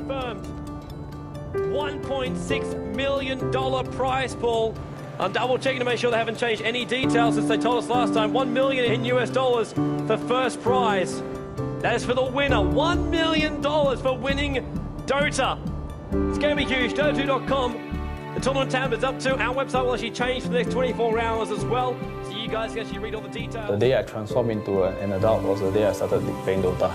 confirmed. $1.6 million prize pool. I'm double checking to make sure they haven't changed any details since they told us last time. $1 million in US dollars for first prize. That is for the winner. $1 million for winning Dota. It's going to be huge. Dota2.com. The tournament tab is up to. Our website will actually change for the next 24 hours as well. So you guys can actually read all the details. The day I transformed into an adult was the day I started playing Dota.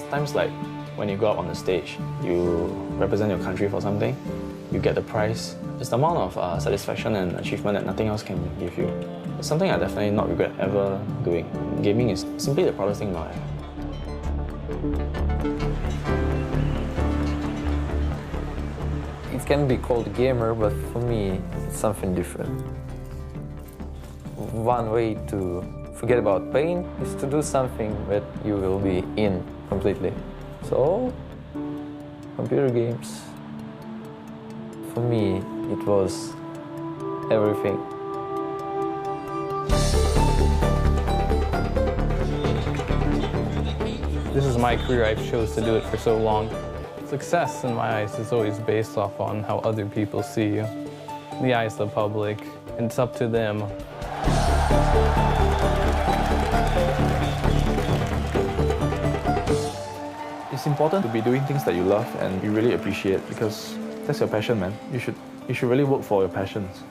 Times like when you go out on the stage, you represent your country for something, you get the prize. It's the amount of satisfaction and achievement that nothing else can give you. It's something I definitely not regret ever doing. Gaming is simply the proudest thing in my life. It can be called a gamer, but for me, it's something different. One way to forget about pain is to do something that you will be in completely. So, computer games, for me, it was everything. This is my career. I've chose to do it for so long. Success, in my eyes, is always based off on how other people see you. The eyes of the public, and it's up to them. It's important to be doing things that you love and you really appreciate, because that's your passion, man. You should really work for your passions.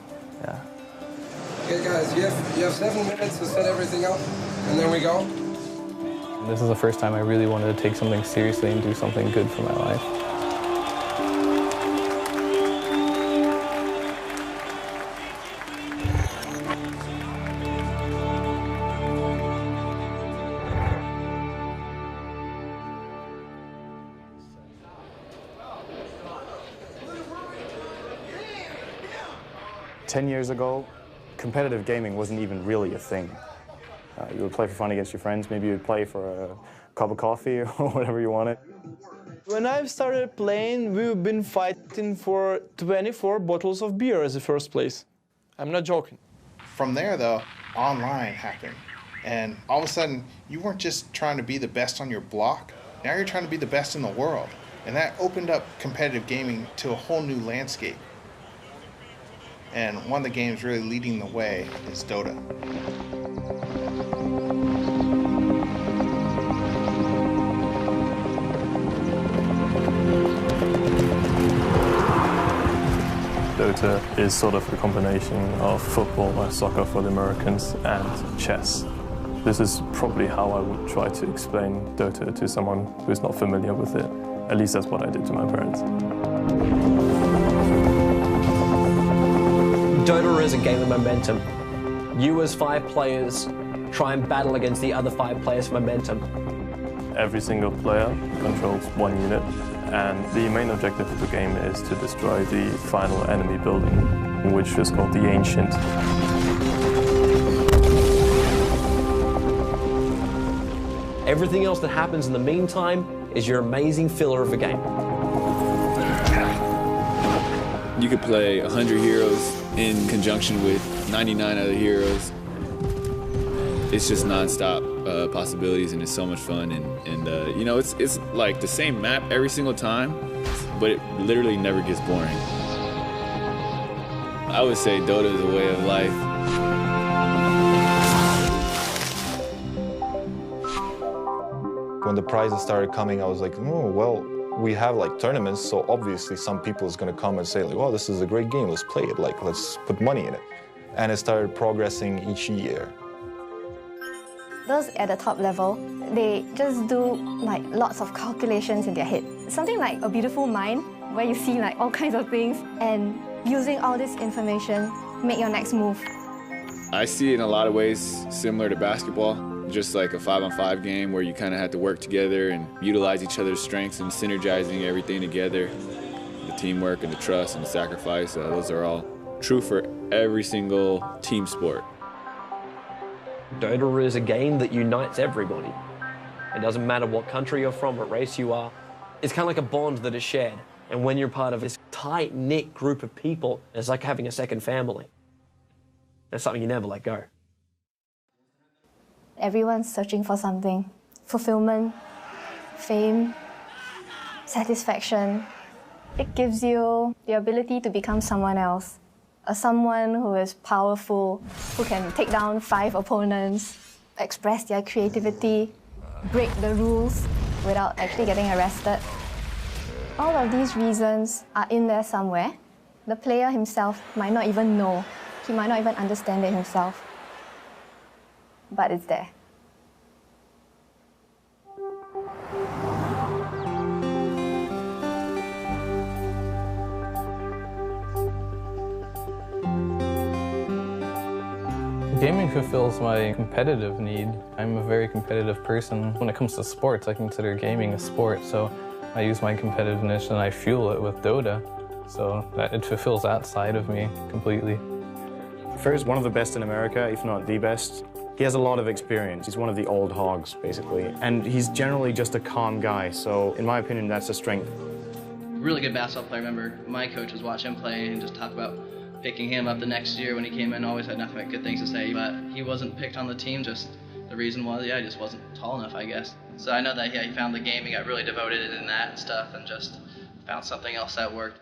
Yeah. Okay, guys, you have 7 minutes to set everything up, and then we go. This is the first time I really wanted to take something seriously and do something good for my life. Ten years ago, competitive gaming wasn't even really a thing. You would play for fun against your friends, maybe you would play for a cup of coffee or whatever you wanted. When I started playing, we've been fighting for 24 bottles of beer as the first place. I'm not joking. From there, though, online happened. And all of a sudden, you weren't just trying to be the best on your block, now you're trying to be the best in the world. And that opened up competitive gaming to a whole new landscape. And one of the games really leading the way is Dota. Dota is sort of a combination of football or soccer for the Americans and chess. This is probably how I would try to explain Dota to someone who's not familiar with it. At least that's what I did to my parents. Dota is a game of momentum. You as 5 players try and battle against the other 5 players for momentum. Every single player controls one unit, and the main objective of the game is to destroy the final enemy building, which is called the Ancient. Everything else that happens in the meantime is your amazing filler of the game. You could play 100 heroes in conjunction with 99 other heroes. It's just non-stop possibilities, and it's so much fun. And you know, it's like the same map every single time, but it literally never gets boring. I would say Dota is a way of life. When the prizes started coming, I was like, oh, well, we have like tournaments, so obviously some people is going to come and say like, well, this is a great game, let's play it, like let's put money in it. And it started progressing each year. Those at the top level, they just do like lots of calculations in their head. Something like a beautiful mind, where you see like all kinds of things, and using all this information, make your next move. I see it in a lot of ways similar to basketball. Just like a 5-on-5 game where you kind of have to work together and utilize each other's strengths and synergizing everything together. The teamwork and the trust and the sacrifice, those are all true for every single team sport. Dota is a game that unites everybody. It doesn't matter what country you're from, what race you are. It's kind of like a bond that is shared. And when you're part of this tight-knit group of people, it's like having a second family. It's something you never let go. Everyone's searching for something, fulfillment, fame, satisfaction. It gives you the ability to become someone else. Someone who is powerful, who can take down 5 opponents, express their creativity, break the rules without actually getting arrested. All of these reasons are in there somewhere. The player himself might not even know. He might not even understand it himself. But it's there. Gaming fulfills my competitive need. I'm a very competitive person. When it comes to sports, I consider gaming a sport, so I use my competitiveness and I fuel it with Dota, so that it fulfills that side of me completely. Fer's one of the best in America, if not the best. He has a lot of experience. He's one of the old hogs, basically, and he's generally just a calm guy, so in my opinion, that's a strength. Really good basketball player. I remember my coach was watching him play and just talk about picking him up the next year when he came in. Always had nothing but good things to say, but he wasn't picked on the team. Just the reason was, yeah, he just wasn't tall enough, I guess. So I know that, yeah, he found the game, he got really devoted in that and stuff, and just found something else that worked.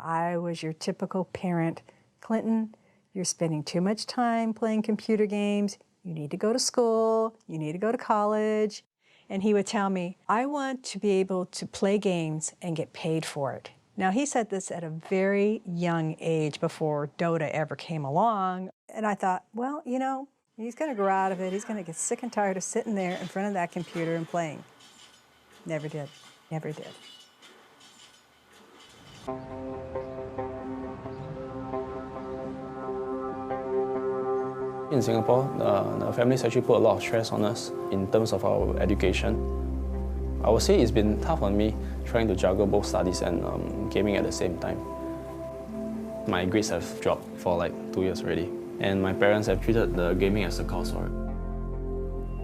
I was your typical parent. Clinton, you're spending too much time playing computer games. You need to go to school. You need to go to college. And he would tell me, I want to be able to play games and get paid for it. Now, he said this at a very young age before Dota ever came along. And I thought, well, you know, he's going to grow out of it. He's going to get sick and tired of sitting there in front of that computer and playing. Never did. Never did. In Singapore, the families actually put a lot of stress on us in terms of our education. I would say it's been tough on me trying to juggle both studies and gaming at the same time. My grades have dropped for like 2 years already, and my parents have treated the gaming as a cause for it.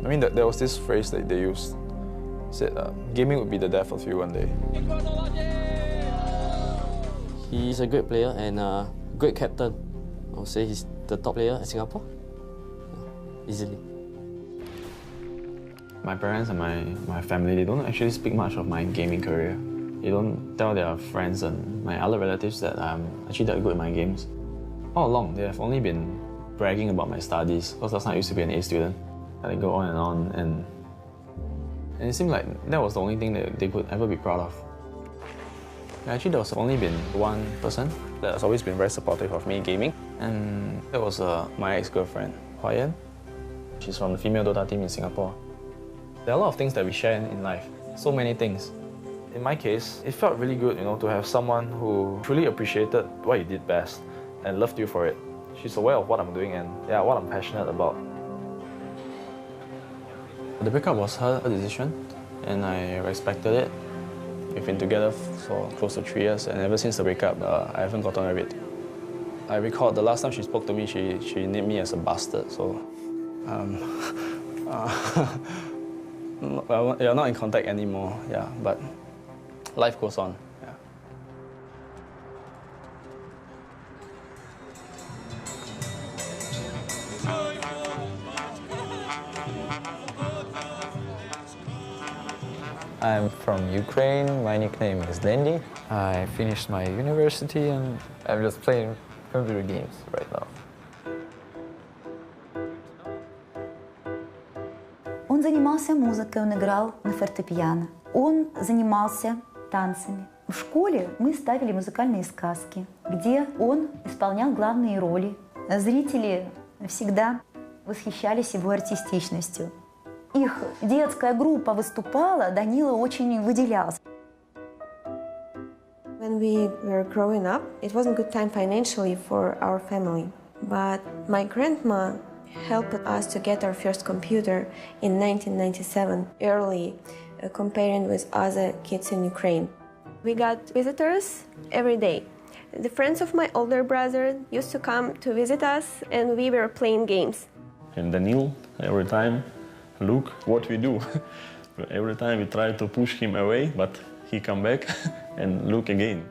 I mean, there was this phrase that they used, said gaming would be the death of you one day. He's a great player and a great captain. I would say he's the top player in Singapore, easily. My parents and my family, they don't actually speak much of my gaming career. They don't tell their friends and my other relatives that I'm actually that good at my games. All along, they have only been bragging about my studies, because last time I used to be an A student. And they go on, and it seemed like that was the only thing that they could ever be proud of. Actually, there was only been one person that has always been very supportive of me gaming, and that was my ex-girlfriend, Hua Yan. She's from the female Dota team in Singapore. There are a lot of things that we share in life, so many things. In my case, it felt really good, to have someone who truly appreciated what you did best and loved you for it. She's aware of what I'm doing and what I'm passionate about. The breakup was her decision, and I respected it. We've been together for close to 3 years, and ever since the breakup, I haven't gotten over it. I recall the last time she spoke to me, she named me as a bastard, so... well, we are not in contact anymore, but life goes on. I'm from Ukraine. My nickname is Lendi. I finished my university and I'm just playing computer games right now. Он занимался музыкой, он играл на фортепиано. Он занимался танцами. В школе мы ставили музыкальные сказки, где он исполнял главные роли. Зрители всегда восхищались его артистичностью. Их детская группа выступала, Данила очень выделялся. When we were growing up, it wasn't a good time financially for our family. But my grandma helped us to get our first computer in 1997, early, comparing with other kids in Ukraine. We got visitors every day. The friends of my older brother used to come to visit us, and we were playing games. And Daniel, every time, look what we do. Every time we try to push him away, but he come back and look again.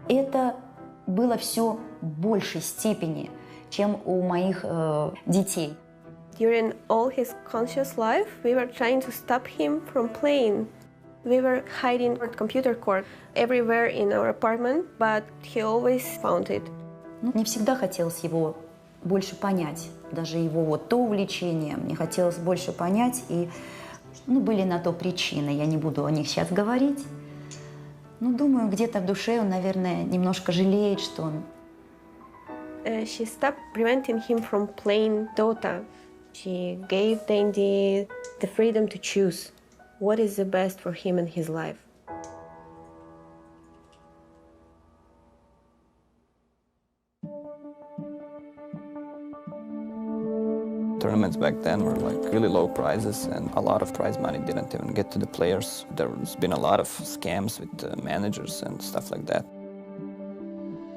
Это было все в большей степени, чем у моих детей. During all his conscious life, we were trying to stop him from playing. We were hiding our computer cord everywhere in our apartment, but he always found it. Мне всегда хотелось его больше понять, даже его вот то увлечение, мне хотелось больше понять, и были на то причины, я не буду о них сейчас говорить. Но думаю, где-то в душе он, наверное, немножко жалеет, что он... She stopped preventing him from playing Dota. She gave Dandy the freedom to choose what is the best for him in his life. Tournaments back then were like really low prizes, and a lot of prize money didn't even get to the players. There's been a lot of scams with managers and stuff like that.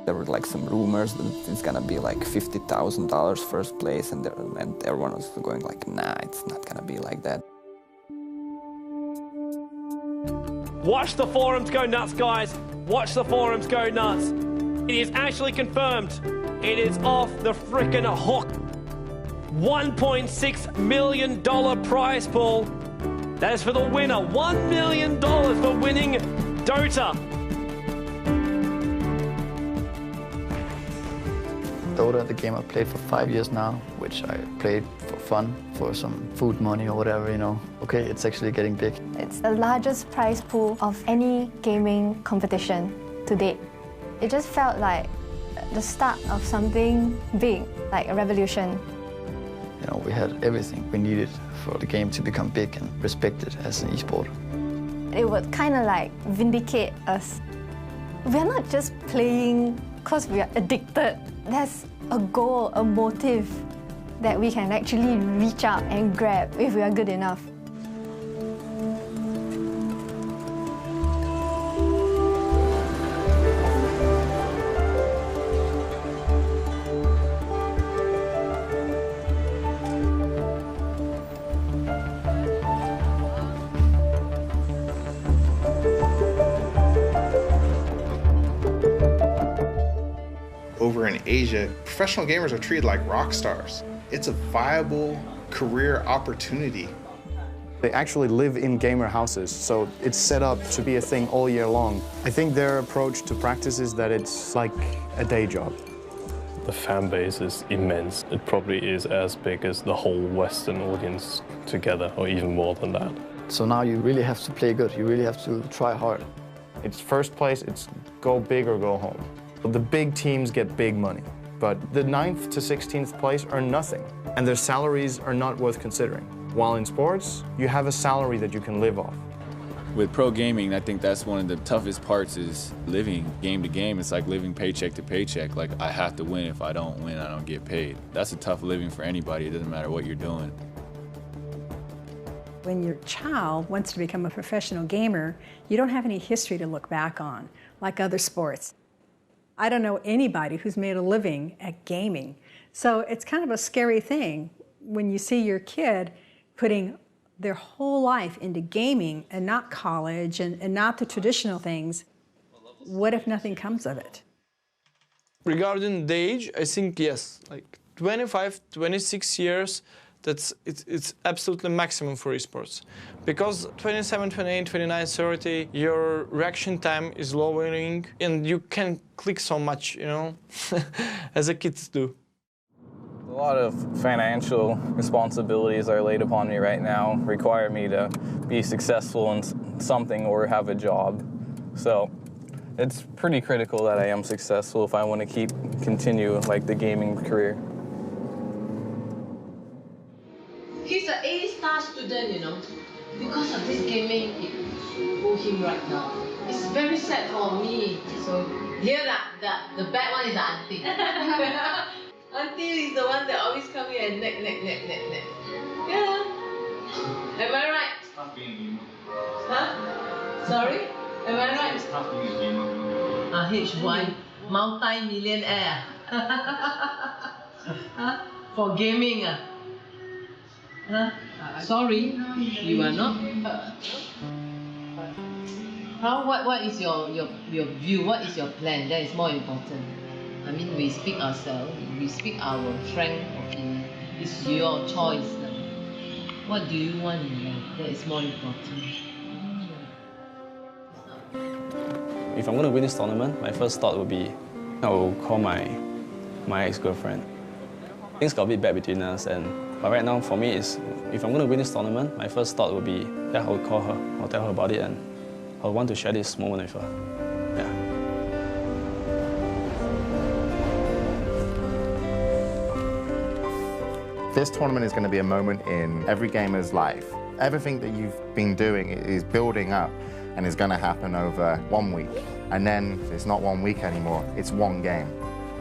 There were like some rumors that it's gonna be like $50,000 first place, and everyone was going like, nah, it's not gonna be like that. Watch the forums go nuts, guys. Watch the forums go nuts. It is actually confirmed. It is off the frickin' hook. $1.6 million prize pool. That is for the winner. $1 million for winning Dota. Dota, the game I've played for 5 years now, which I played for fun, for some food money or whatever, you know. Okay, it's actually getting big. It's the largest prize pool of any gaming competition to date. It just felt like the start of something big, like a revolution. You know, we had everything we needed for the game to become big and respected as an esport. It would kind of like vindicate us. We're not just playing because we are addicted. There's a goal, a motive that we can actually reach out and grab if we are good enough. Over in Asia, professional gamers are treated like rock stars. It's a viable career opportunity. They actually live in gamer houses, so it's set up to be a thing all year long. I think their approach to practice is that it's like a day job. The fan base is immense. It probably is as big as the whole Western audience together, or even more than that. So now you really have to play good. You really have to try hard. It's first place, it's go big or go home. The big teams get big money, but the 9th to 16th place earn nothing, and their salaries are not worth considering. While in sports, you have a salary that you can live off. With pro gaming, I think that's one of the toughest parts is living game to game. It's like living paycheck to paycheck. Like, I have to win. If I don't win, I don't get paid. That's a tough living for anybody. It doesn't matter what you're doing. When your child wants to become a professional gamer, you don't have any history to look back on, like other sports. I don't know anybody who's made a living at gaming. So it's kind of a scary thing when you see your kid putting their whole life into gaming and not college and not the traditional things. What if nothing comes of it? Regarding the age, I think yes, like 25, 26 years, it's absolutely maximum for esports. Because 27, 28, 29, 30, your reaction time is lowering and you can click so much, you know, as the kids do. A lot of financial responsibilities are laid upon me right now, require me to be successful in something or have a job. So it's pretty critical that I am successful if I want to continue like the gaming career. He's an A-star student, you know. Because of this gaming, it pulled him right now. It's very sad for me. So here, the bad one is the auntie. Auntie is the one that always come here and neck. Yeah. Am I right? It's tough being a gamer. Huh? Sorry? Am I right? It's tough being a gamer. HY, multi-millionaire. Huh? For gaming. Huh? Sorry, you are not. What is your view? What is your plan? That is more important. I mean, we speak ourselves. We speak our frank opinion. It's your choice. What do you want in life? That is more important. If I'm going to win this tournament, my first thought would be, I will call my ex-girlfriend. Things got a bit bad between us, but right now for me, if I'm going to win this tournament, my first thought would be, yeah, I will call her, I'll tell her about it, and I'll want to share this moment with her. Yeah. This tournament is going to be a moment in every gamer's life. Everything that you've been doing is building up and is going to happen over 1 week. And then it's not 1 week anymore, it's one game.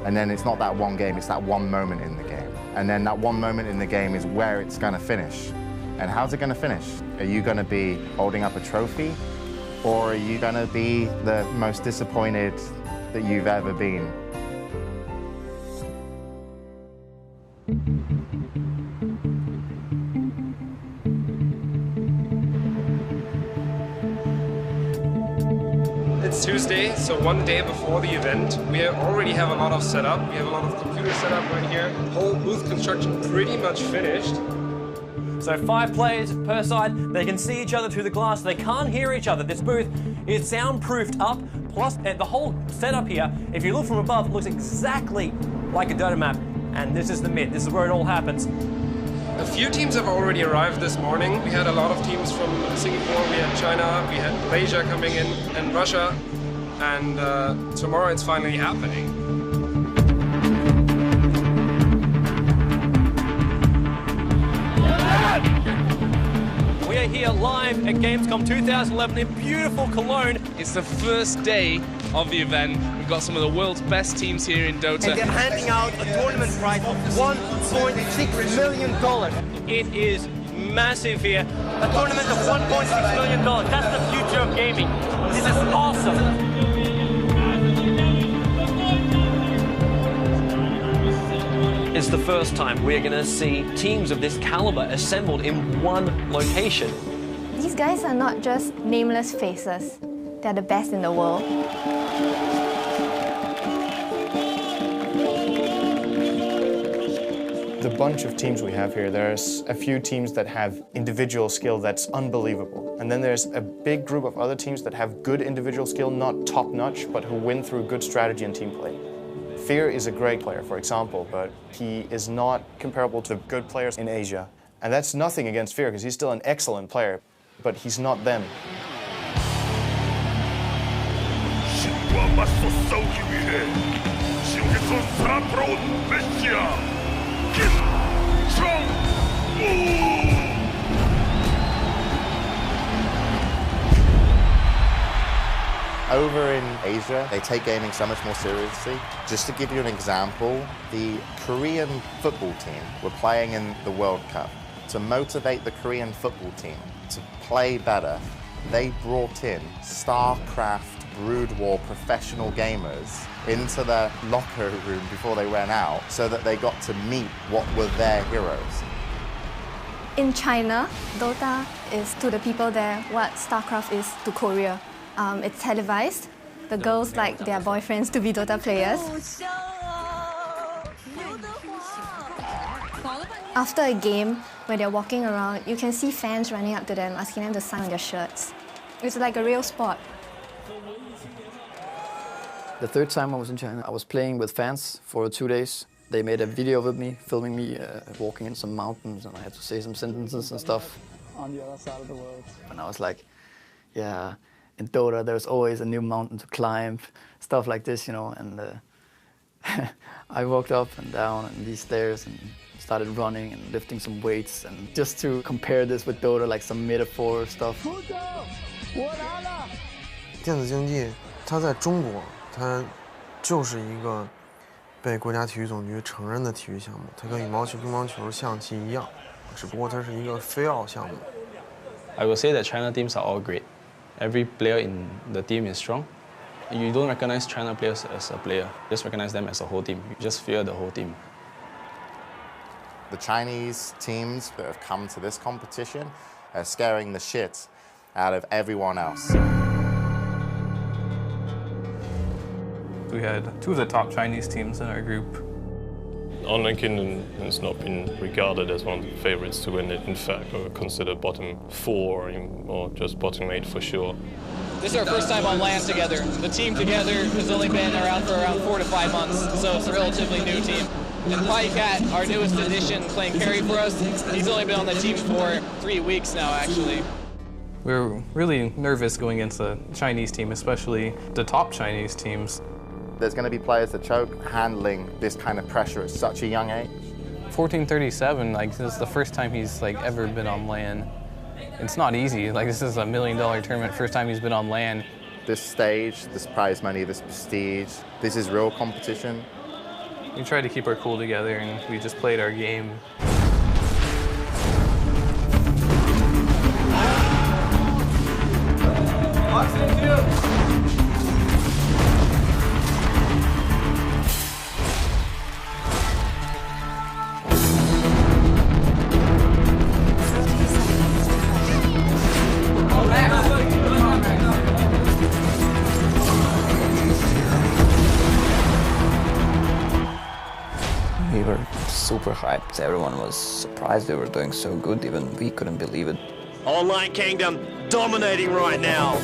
And then it's not that one game, it's that one moment in the game. And then that one moment in the game is where it's going to finish. And how's it going to finish? Are you going to be holding up a trophy? Or are you going to be the most disappointed that you've ever been? It's Tuesday, so one day before the event. We already have a lot of setup. We have a lot of computers set up right here. Whole booth construction pretty much finished. So 5 players per side, they can see each other through the glass, they can't hear each other. This booth is soundproofed up, plus the whole setup here, if you look from above, looks exactly like a Dota map. And this is the mid, this is where it all happens. A few teams have already arrived this morning. We had a lot of teams from Singapore, we had China, we had Malaysia coming in, and Russia. And tomorrow it's finally happening. We are here live at Gamescom 2011 in beautiful Cologne. It's the first day of the event. We've got some of the world's best teams here in Dota. And they're handing out a tournament prize of $1.6 million. It is massive here. A tournament of $1.6 million. That's the future of gaming. This is awesome. It's the first time we're going to see teams of this caliber assembled in one location. These guys are not just nameless faces. They're the best in the world. The bunch of teams we have here, there's a few teams that have individual skill that's unbelievable. And then there's a big group of other teams that have good individual skill, not top-notch, but who win through good strategy and team play. Fear is a great player, for example, but he is not comparable to good players in Asia. And that's nothing against Fear, because he's still an excellent player, but he's not them. Over in Asia, they take gaming so much more seriously. Just to give you an example, the Korean football team were playing in the World Cup. To motivate the Korean football team to play better, they brought in StarCraft Brood War professional gamers into their locker room before they went out so that they got to meet what were their heroes. In China, Dota is to the people there what StarCraft is to Korea. It's televised. The girls like their boyfriends to be Dota players. After a game, when they're walking around, you can see fans running up to them, asking them to sign on their shirts. It's like a real sport. The third time I was in China, I was playing with fans for 2 days. They made a video with me, filming me walking in some mountains, and I had to say some sentences and stuff. On the other side of the world. And I was like, yeah, in Dota there's always a new mountain to climb, stuff like this, you know. And I walked up and down and these stairs and started running and lifting some weights, and just to compare this with Dota, like some metaphor stuff. 电子竞技，它在中国，它就是一个被国家体育总局承认的体育项目，它跟羽毛球、乒乓球、象棋一样，只不过它是一个非奥项目。I will say that China teams are all great. Every player in the team is strong. You don't recognize China players as a player, just recognize them as a whole team. You just fear the whole team. The Chinese teams that have come to this competition are scaring the shit out of everyone else. We had two of the top Chinese teams in our group. Online Kingdom has not been regarded as one of the favorites to win it. In fact, we're considered bottom 4 or just bottom 8 for sure. This is our first time on LAN together. The team together has only been around for around 4 to 5 months, so it's a relatively new team. And Pycat, our newest addition, playing carry for us, he's only been on the team for 3 weeks now, actually. We were really nervous going against the Chinese team, especially the top Chinese teams. There's going to be players that choke handling this kind of pressure at such a young age. 1437, like this is the first time he's like ever been on LAN. It's not easy. Like this is $1 million tournament, first time he's been on LAN. This stage, this prize money, this prestige, this is real competition. We tried to keep our cool together and we just played our game. We were super hyped. Everyone was surprised we were doing so good, even we couldn't believe it. Online Kingdom dominating right now.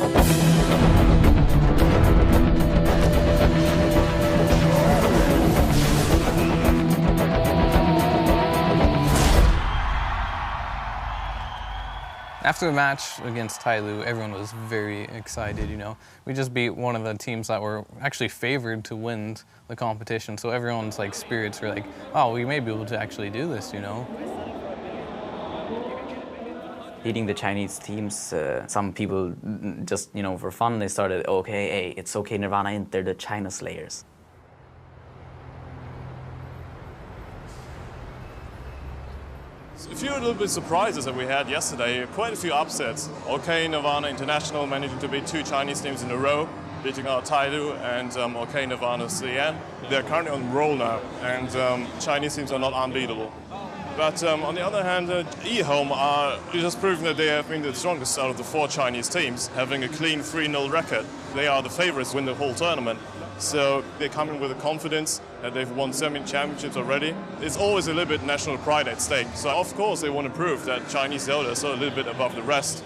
After the match against Tyloo, everyone was very excited, you know. We just beat one of the teams that were actually favored to win the competition, so everyone's like spirits were like, oh, we may be able to actually do this, you know. Beating the Chinese teams, some people just, you know, for fun, they started, okay, hey, it's okay, Nirvana, they're the China Slayers. A few little bit surprises that we had yesterday, quite a few upsets. OK Nirvana International managing to beat 2 Chinese teams in a row, beating out Tyloo and OK Nirvana CN. They're currently on roll now, and Chinese teams are not unbeatable. But on the other hand, eHome are just proving that they have been the strongest out of the 4 Chinese teams, having a clean 3-0 record. They are the favorites to win the whole tournament. So they come in with a confidence that they've won 7 championships already. It's always a little bit national pride at stake. So of course they want to prove that Chinese Dota is a little bit above the rest.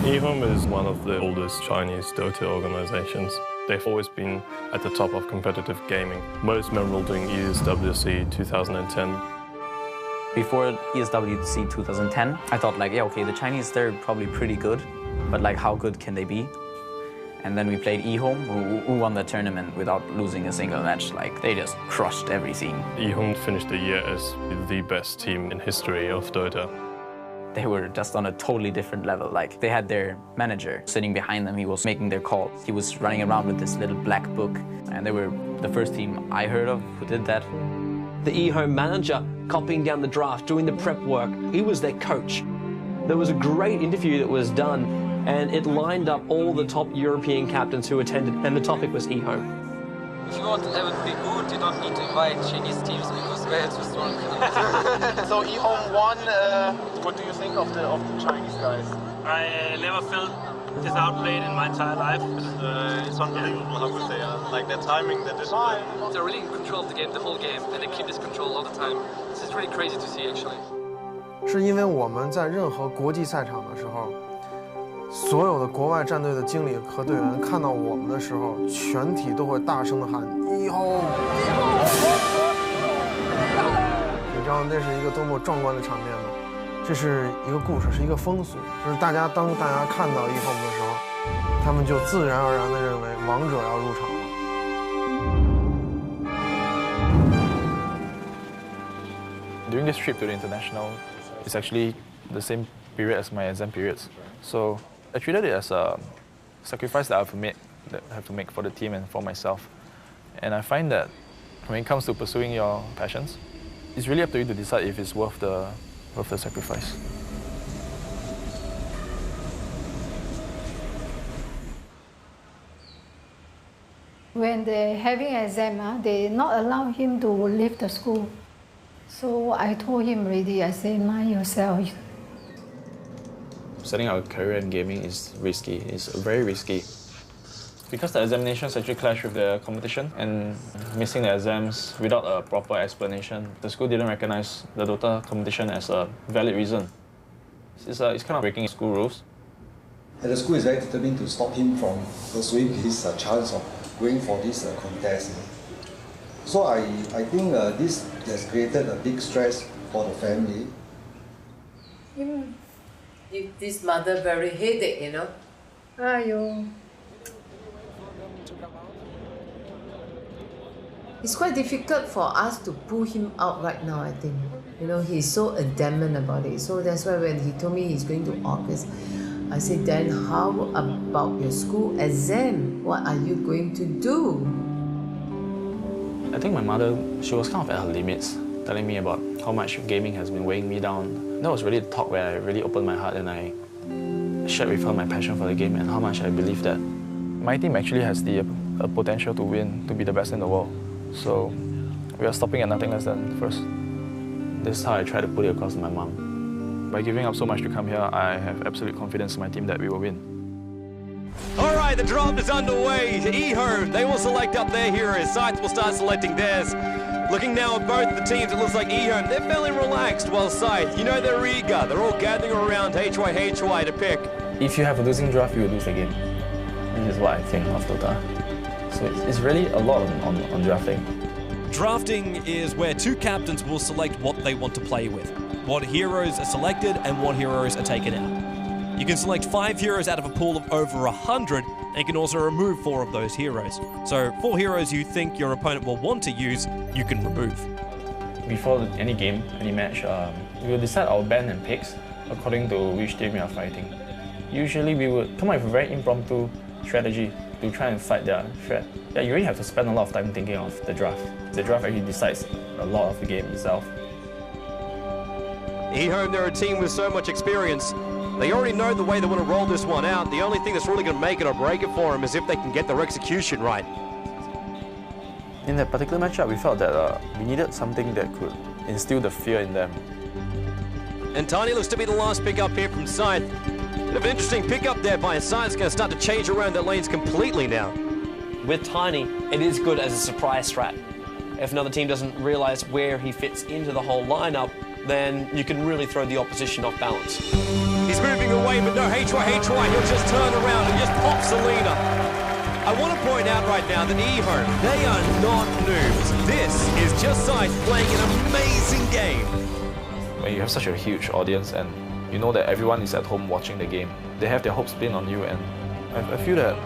eHome is one of the oldest Chinese Dota organizations. They've always been at the top of competitive gaming, most memorable during ESWC 2010. Before ESWC 2010, I thought like, yeah, okay, the Chinese, they're probably pretty good, but like how good can they be? And then we played eHome, who won the tournament without losing a single match. Like, they just crushed everything. eHome finished the year as the best team in history of Dota. They were just on a totally different level. Like, they had their manager sitting behind them. He was making their calls. He was running around with this little black book. And they were the first team I heard of who did that. The eHome manager copying down the draft, doing the prep work. He was their coach. There was a great interview that was done, and it lined up all the top European captains who attended, and the topic was eHome. If you want to have it be good, you don't need to invite Chinese teams because we're too strong. So eHome won. What do you think of the Chinese guys? I never felt this outplayed in my entire life. It's unbelievable how good they are. Like their timing, their discipline. They're really in control of the game, the whole game, and they keep this control all the time. This is really crazy to see, actually. 是因为我们在任何国际赛场的时候，所有的国外战队的经理和队员看到我们的时候，全体都会大声的喊eHome。你知道那是一个多么壮观的场面吗？这是一个故事，是一个风俗，就是当大家看到eHome的时候，他们就自然而然地认为王者要入场了。During this trip to the international, it's actually the same period as my exam periods. So I treated it as a sacrifice that I have to make for the team and for myself. And I find that when it comes to pursuing your passions, it's really up to you to decide if it's worth the sacrifice. When they're having exam, they not allow him to leave the school. So I told him already, I say, mind yourself. Setting out a career in gaming is risky. It's very risky. Because the examinations actually clash with the competition, and missing the exams without a proper explanation, the school didn't recognize the Dota competition as a valid reason. It's kind of breaking school rules. And the school is very determined to stop him from pursuing his chance of going for this contest. So I think this has created a big stress for the family. Give this mother very headache, you know. Aiyo. It's quite difficult for us to pull him out right now, I think. You know, he's so adamant about it. So that's why when he told me he's going to August, I said, then how about your school exam? What are you going to do? I think my mother, she was kind of at her limits, telling me about how much gaming has been weighing me down. That was really the talk where I really opened my heart and I shared with her my passion for the game and how much I believe that my team actually has the potential to win, to be the best in the world. So we are stopping at nothing less than first. This is how I try to put it across to my mom. By giving up so much to come here, I have absolute confidence in my team that we will win. All right, the draft is underway. eHome, they will select up their heroes. Sites will start selecting theirs. Looking now at both the teams, it looks like eHome, they're fairly relaxed, while Scythe, you know they're eager. They're all gathering around HY to pick. If you have a losing draft, you will lose the game. This is what I think of Dota. So it's really a lot on drafting. Drafting is where two captains will select what they want to play with, what heroes are selected and what heroes are taken out. You can select 5 heroes out of a pool of over 100, and you can also remove 4 of those heroes. So 4 heroes you think your opponent will want to use, you can remove. Before any game, any match, we will decide our band and picks according to which team we are fighting. Usually we would come up with a very impromptu strategy to try and fight their threat. Yeah, you really have to spend a lot of time thinking of the draft. The draft actually decides a lot of the game itself. eHome, they're a team with so much experience. They already know the way they want to roll this one out. The only thing that's really going to make it or break it for them is if they can get their execution right. In that particular matchup, we felt that we needed something that could instill the fear in them. And Tiny looks to be the last pick up here from Scythe. Bit of an interesting pick up there by Scythe. It's going to start to change around their lanes completely now. With Tiny, it is good as a surprise strat. If another team doesn't realise where he fits into the whole lineup, then you can really throw the opposition off balance. He's moving away, but no, HY, he'll just turn around and just pop Selena. I want to point out right now that eHome, they are not noobs. This is just Scythe playing an amazing game. When you have such a huge audience and you know that everyone is at home watching the game, they have their hopes pinned on you, and I feel that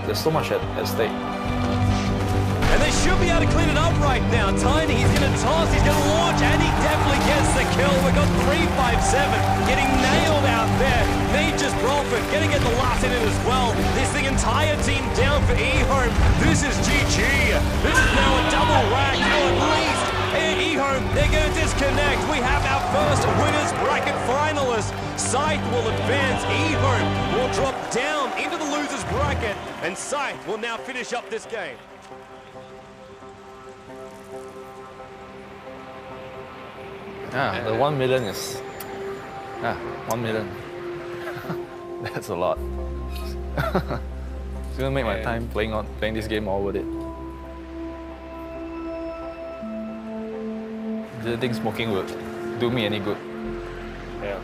there's so much at stake. And they should be able to clean it up right now. Tiny, he's going to toss, he's going to launch, and he definitely gets the kill. We've got 3-5-7 getting nailed out there. Nature's Bradford going to get the last in it as well. This the entire team down for eHome. This is GG. This is now a double whack, at least. And eHome, they're going to disconnect. We have our first winners bracket finalist. Scythe will advance. eHome will drop down into the losers bracket, and Scythe will now finish up this game. Yeah, the 1 million is... 1 million. That's a lot. It's gonna make my time playing this game all worth it. Do you think smoking would do me any good? Yeah.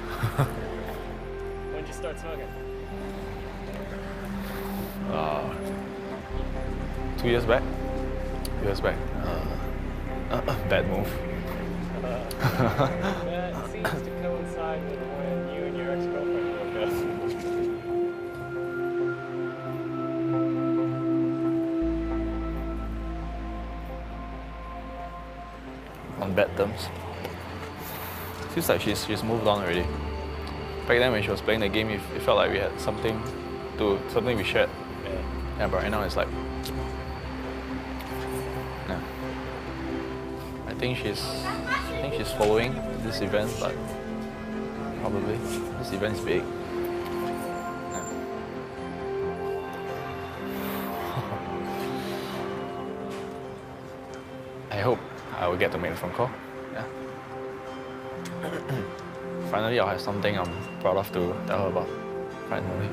When did you start smoking? 2 years back. 2 years back. Bad move. That seems to coincide with when you and your ex-girlfriend broke up. On bad terms. Feels like she's moved on already. Back then when she was playing the game, it felt like we had something we shared. Yeah, but right now it's like, yeah. I think she's following this event, but probably this event is big. Yeah. I hope I will get to make a phone call. Yeah. Finally, I'll have something I'm proud of to tell her about. Finally.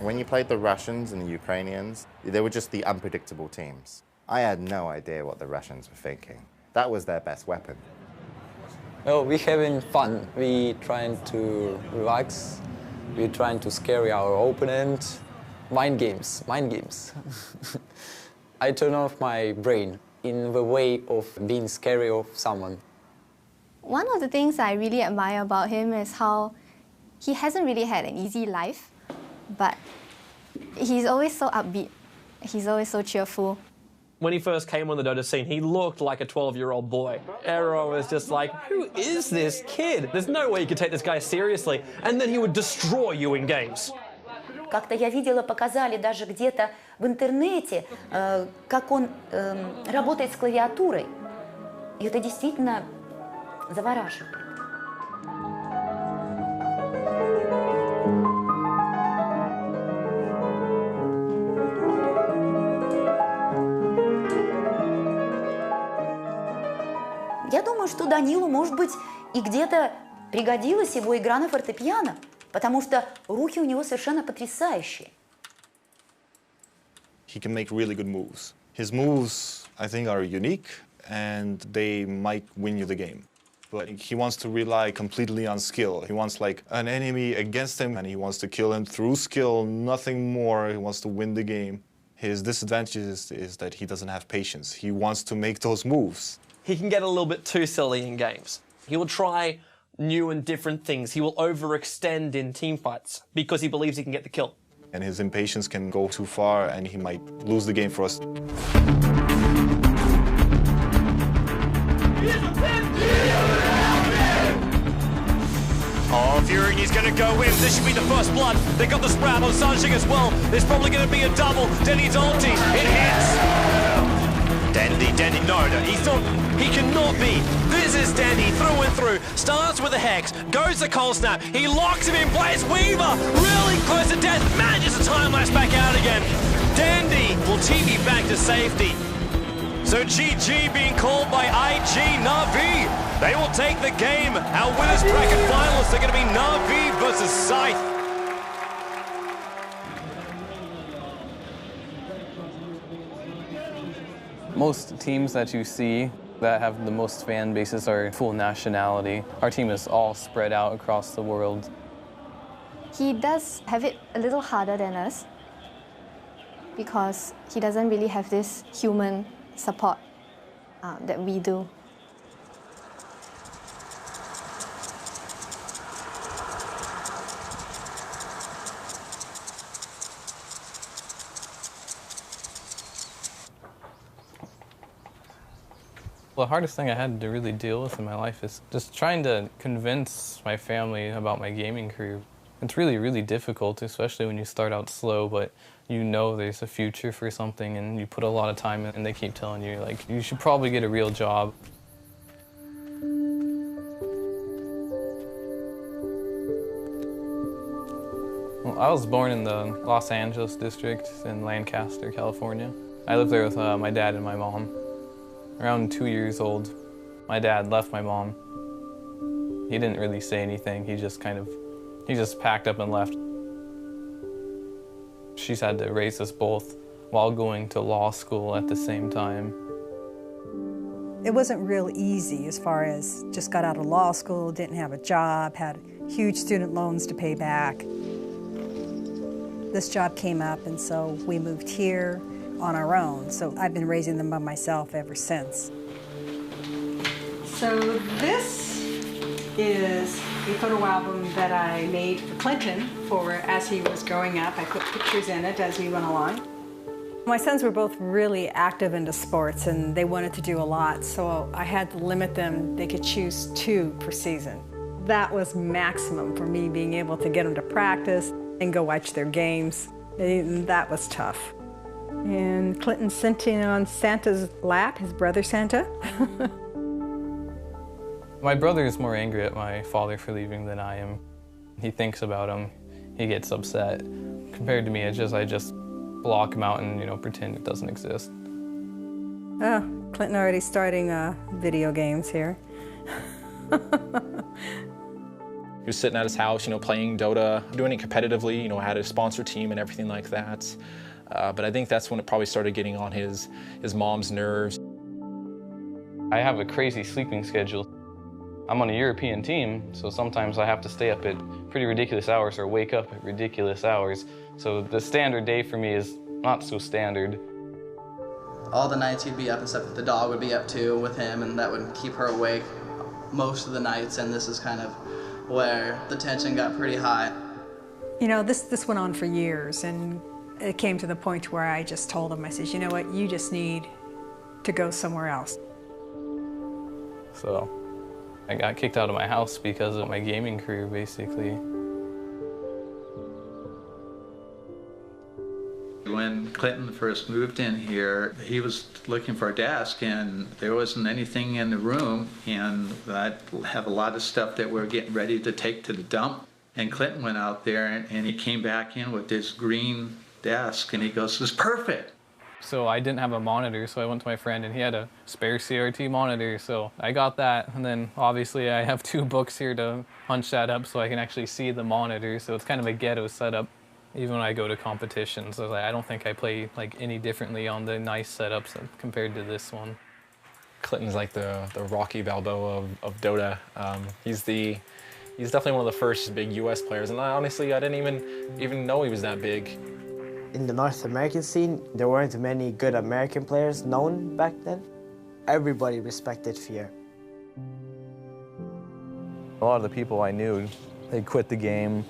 When you played the Russians and the Ukrainians, they were just the unpredictable teams. I had no idea what the Russians were thinking. That was their best weapon. Oh, we're having fun. We trying to relax. We're trying to scare our opponent. Mind games, mind games. I turn off my brain in the way of being scary of someone. One of the things I really admire about him is how he hasn't really had an easy life, but he's always so upbeat. He's always so cheerful. When he first came on the Dota scene, he looked like a 12-year-old boy. Aero was just like, who is this kid? There's no way you could take this guy seriously. And then he would destroy you in games. Как-то я видела, показали даже где-то в интернете, как он работает с клавиатурой. И это действительно завораживает. Я думаю, что Данилу, может быть, и где-то пригодилась его игра на фортепиано, потому что руки у него совершенно потрясающие. He can make really good moves. His moves, I think, are unique, and they might win you the game. But he wants to rely completely on skill. He wants like an enemy against him, and he wants to kill him through skill, nothing more. He wants to win the game. His disadvantage is that he doesn't have patience. He wants to make those moves. He can get a little bit too silly in games. He will try new and different things. He will overextend in team fights because he believes he can get the kill. And his impatience can go too far, and he might lose the game for us. Oh, Fury is going to go in. This should be the first blood. They got the sprout on Sanjing as well. There's probably going to be a double. Denny's ulti. It hits. Denny, no, he cannot be. This is Denny through and through. Starts with a Hex, goes to Cold Snap. He locks him in place. Weaver, really close to death. Manages to time lapse back out again. Dandy will TV back to safety. So GG being called by IG Na'Vi. They will take the game. Our winners bracket finalists are going to be Na'Vi versus Scythe. Most teams that you see that have the most fan bases are full nationality. Our team is all spread out across the world. He does have it a little harder than us because he doesn't really have this human support that we do. The hardest thing I had to really deal with in my life is just trying to convince my family about my gaming career. It's really, really difficult, especially when you start out slow, but you know there's a future for something and you put a lot of time in and they keep telling you, like, you should probably get a real job. Well, I was born in the Los Angeles district in Lancaster, California. I lived there with my dad and my mom. Around 2 years old, my dad left my mom. He didn't really say anything. He just packed up and left. She's had to raise us both while going to law school at the same time. It wasn't real easy as far as just got out of law school, didn't have a job, had huge student loans to pay back. This job came up, and so we moved here on our own. So I've been raising them by myself ever since. So this is a photo album that I made for Clinton for as he was growing up. I put pictures in it as we went along. My sons were both really active into sports and they wanted to do a lot, so I had to limit them. They could choose 2 per season. That was maximum for me, being able to get them to practice and go watch their games. And that was tough. And Clinton sitting on Santa's lap, his brother Santa. My brother is more angry at my father for leaving than I am. He thinks about him, he gets upset. Compared to me, I just block him out and, pretend it doesn't exist. Oh, Clinton already starting video games here. He was sitting at his house, playing Dota, doing it competitively, had a sponsor team and everything like that. But I think that's when it probably started getting on his mom's nerves. I have a crazy sleeping schedule. I'm on a European team, so sometimes I have to stay up at pretty ridiculous hours or wake up at ridiculous hours. So the standard day for me is not so standard. All the nights he'd be up and stuff, the dog would be up too with him, and that would keep her awake most of the nights, and this is kind of where the tension got pretty high. This went on for years, and it came to the point where I just told him, I said, you know what, you just need to go somewhere else. So I got kicked out of my house because of my gaming career, basically. When Clinton first moved in here, he was looking for a desk and there wasn't anything in the room, and I have a lot of stuff that we're getting ready to take to the dump. And Clinton went out there and he came back in with this green desk and he goes, "This is perfect." So I didn't have a monitor, so I went to my friend and he had a spare CRT monitor, so I got that. And then obviously I have 2 books here to punch that up so I can actually see the monitor, so it's kind of a ghetto setup. Even when I go to competitions, I don't think I play any differently on the nice setups compared to this one. Clinton's like the Rocky Balboa of Dota. He's definitely one of the first big US players, and honestly, I didn't even know he was that big. In the North American scene, there weren't many good American players known back then. Everybody respected Fear. A lot of the people I knew, they quit the game,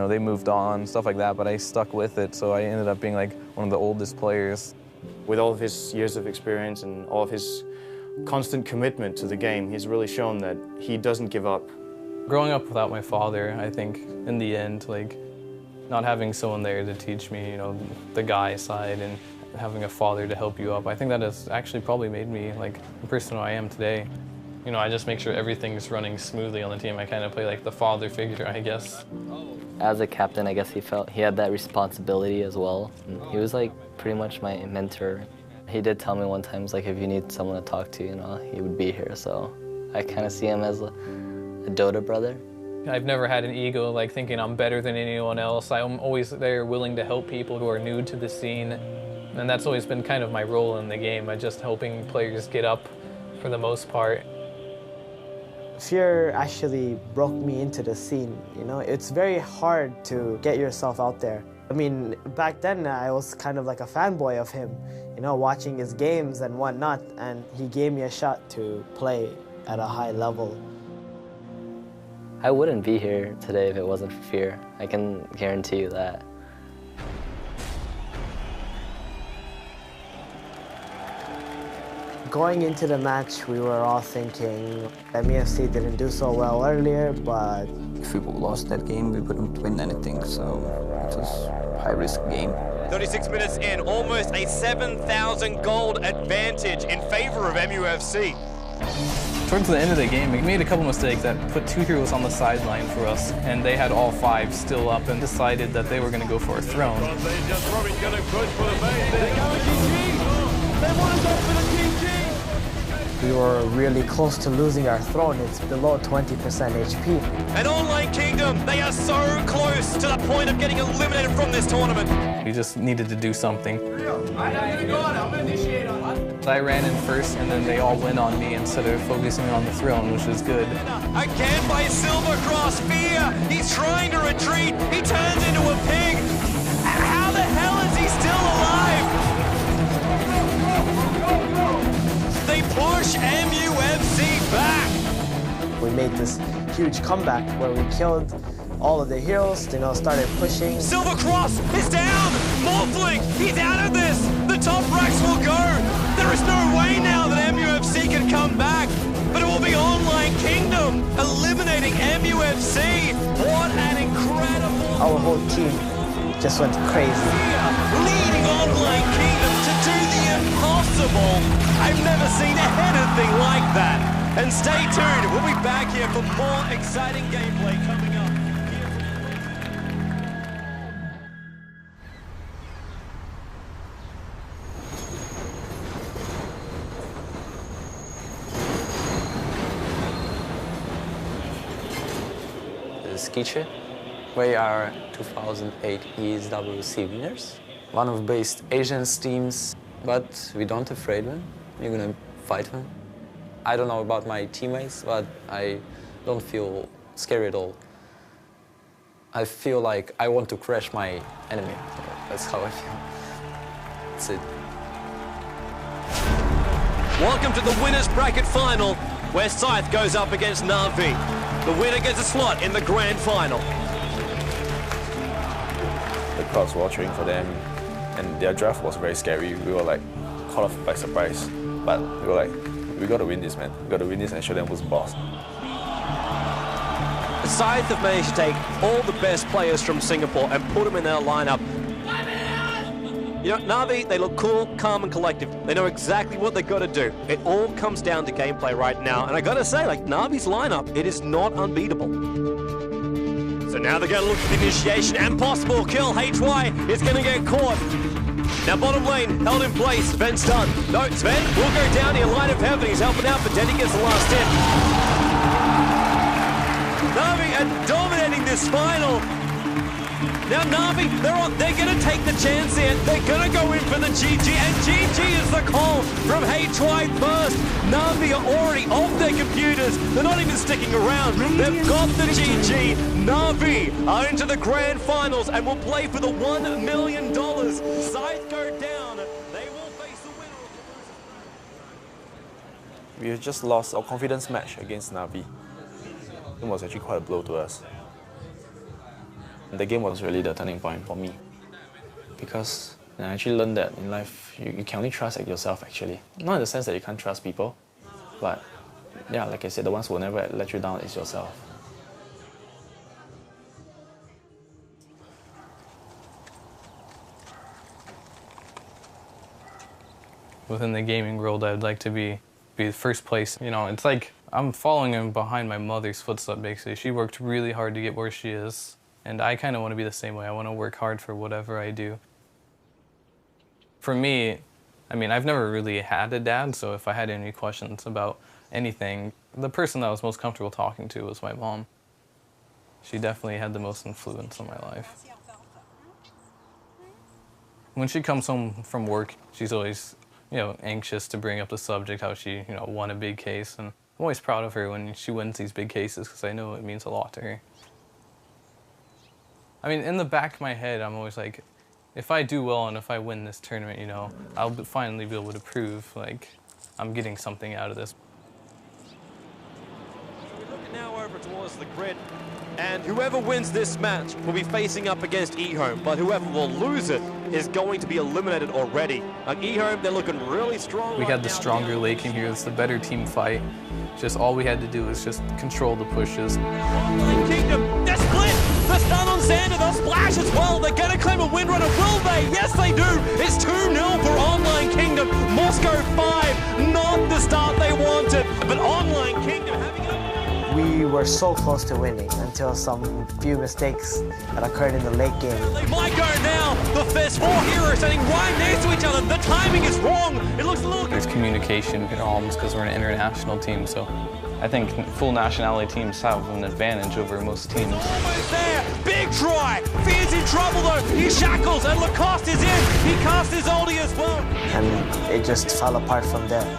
they moved on, stuff like that, but I stuck with it, so I ended up being one of the oldest players. With all of his years of experience and all of his constant commitment to the game, he's really shown that he doesn't give up. Growing up without my father, I think, in the end, not having someone there to teach me, the guy side and having a father to help you up, I think that has actually probably made me, the person I am today. I just make sure everything's running smoothly on the team. I kind of play the father figure, I guess. As a captain, I guess he felt he had that responsibility as well. And he was pretty much my mentor. He did tell me one time, if you need someone to talk to, he would be here. So I kind of see him as a Dota brother. I've never had an ego thinking I'm better than anyone else. I'm always there willing to help people who are new to the scene. And that's always been kind of my role in the game, just helping players get up for the most part. Fear actually broke me into the scene, It's very hard to get yourself out there. I mean, back then I was kind of like a fanboy of him, watching his games and whatnot, and he gave me a shot to play at a high level. I wouldn't be here today if it wasn't for Fear. I can guarantee you that. Going into the match, we were all thinking MUFC didn't do so well earlier, but if we lost that game, we wouldn't win anything, so it was a high-risk game. 36 minutes in, almost a 7,000 gold advantage in favor of MUFC. Towards the end of the game, we made a couple mistakes that put 2 heroes on the sideline for us, and they had all 5 still up and decided that they were going to go for a throne. We were really close to losing our throne. It's below 20% HP. And Online Kingdom, they are so close to the point of getting eliminated from this tournament. We just needed to do something. I ran in first, and then they all went on me instead of focusing on the throne, which is good. Again by Silvercross, Fear. He's trying to retreat. He turns into a pig. How the hell is he still alive? They push MUFC back. We made this huge comeback where we killed all of the heroes, started pushing. Silvercross is down! Morphling, he's out of this! The top racks will go! There is no way now that MUFC can come back, but it will be Online Kingdom eliminating MUFC. What an incredible... Our whole team just went crazy. Leading Online Kingdom to do the impossible. I've never seen anything like that. And stay tuned, we'll be back here for more exciting gameplay coming up. Skiche. We are 2008 ESWC winners. One of the best Asian teams, but we don't afraid them. We're gonna fight them. I don't know about my teammates, but I don't feel scary at all. I feel like I want to crush my enemy. That's how I feel. That's it. Welcome to the winners bracket final, where Scythe goes up against Na'Vi. The winner gets a slot in the grand final. The crowds were all cheering for them, and their draft was very scary. We were like caught off by surprise, but we were like, we got to win this, man. We got to win this and show them who's boss. Scythe have managed to take all the best players from Singapore and put them in their lineup. You know, Na'Vi, they look cool, calm and collective. They know exactly what they've got to do. It all comes down to gameplay right now. And I got to say, like, Na'Vi's lineup, it is not unbeatable. So now they're going to look for the initiation and possible kill. HY is going to get caught. Now bottom lane, held in place. Sven's done. No, Sven will go down here. Light of heaven, he's helping out, but Denny gets the last hit. Na'Vi are dominating this final. Now Na'Vi, they're going to take the chance here. They're going to go in for the GG, and GG is the call from HY first. Na'Vi are already off their computers. They're not even sticking around. They've got the GG. Na'Vi are into the grand finals and will play for the $1 million. Scythe go down. They will face the winner of the We just lost our confidence match against Na'Vi. It was actually quite a blow to us. The game was really the turning point for me, because I actually learned that in life you can only trust yourself actually. Not in the sense that you can't trust people, but yeah, like I said, the ones who will never let you down is yourself. Within the gaming world, I'd like to be the first place. You know, it's like I'm following in behind my mother's footsteps basically. She worked really hard to get where she is. And I kind of want to be the same way. I want to work hard for whatever I do. For me, I mean, I've never really had a dad, so if I had any questions about anything, the person that I was most comfortable talking to was my mom. She definitely had the most influence on my life. When she comes home from work, she's always, you know, anxious to bring up the subject, how she, you know, won a big case. And I'm always proud of her when she wins these big cases because I know it means a lot to her. I mean, in the back of my head, I'm always like, if I do well and if I win this tournament, you know, I'll finally be able to prove, like, I'm getting something out of this. We're looking now over towards the grid, and whoever wins this match will be facing up against eHome, but whoever will lose it is going to be eliminated already. Like eHome, they're looking really strong. We had the stronger late game here. It's the better team fight. Just all we had to do was just control the pushes. Kingdom, they're split! The stun on Xander, they'll splash as well. They're going to claim a windrunner, will they? Yes, they do. It's 2-0 for Online Kingdom. Moscow 5, not the start they wanted, but Online Kingdom having it. We were so close to winning until some few mistakes that occurred in the late game. They might go now. There's 4 heroes standing right next to each other. The timing is wrong. It looks a little... There's communication problems because we're an international team, so I think full nationality teams have an advantage over most teams. Almost there. Big try. Fear's in trouble though. He shackles and Lacoste is in. He cast his ulti as well. And it just fell apart from there.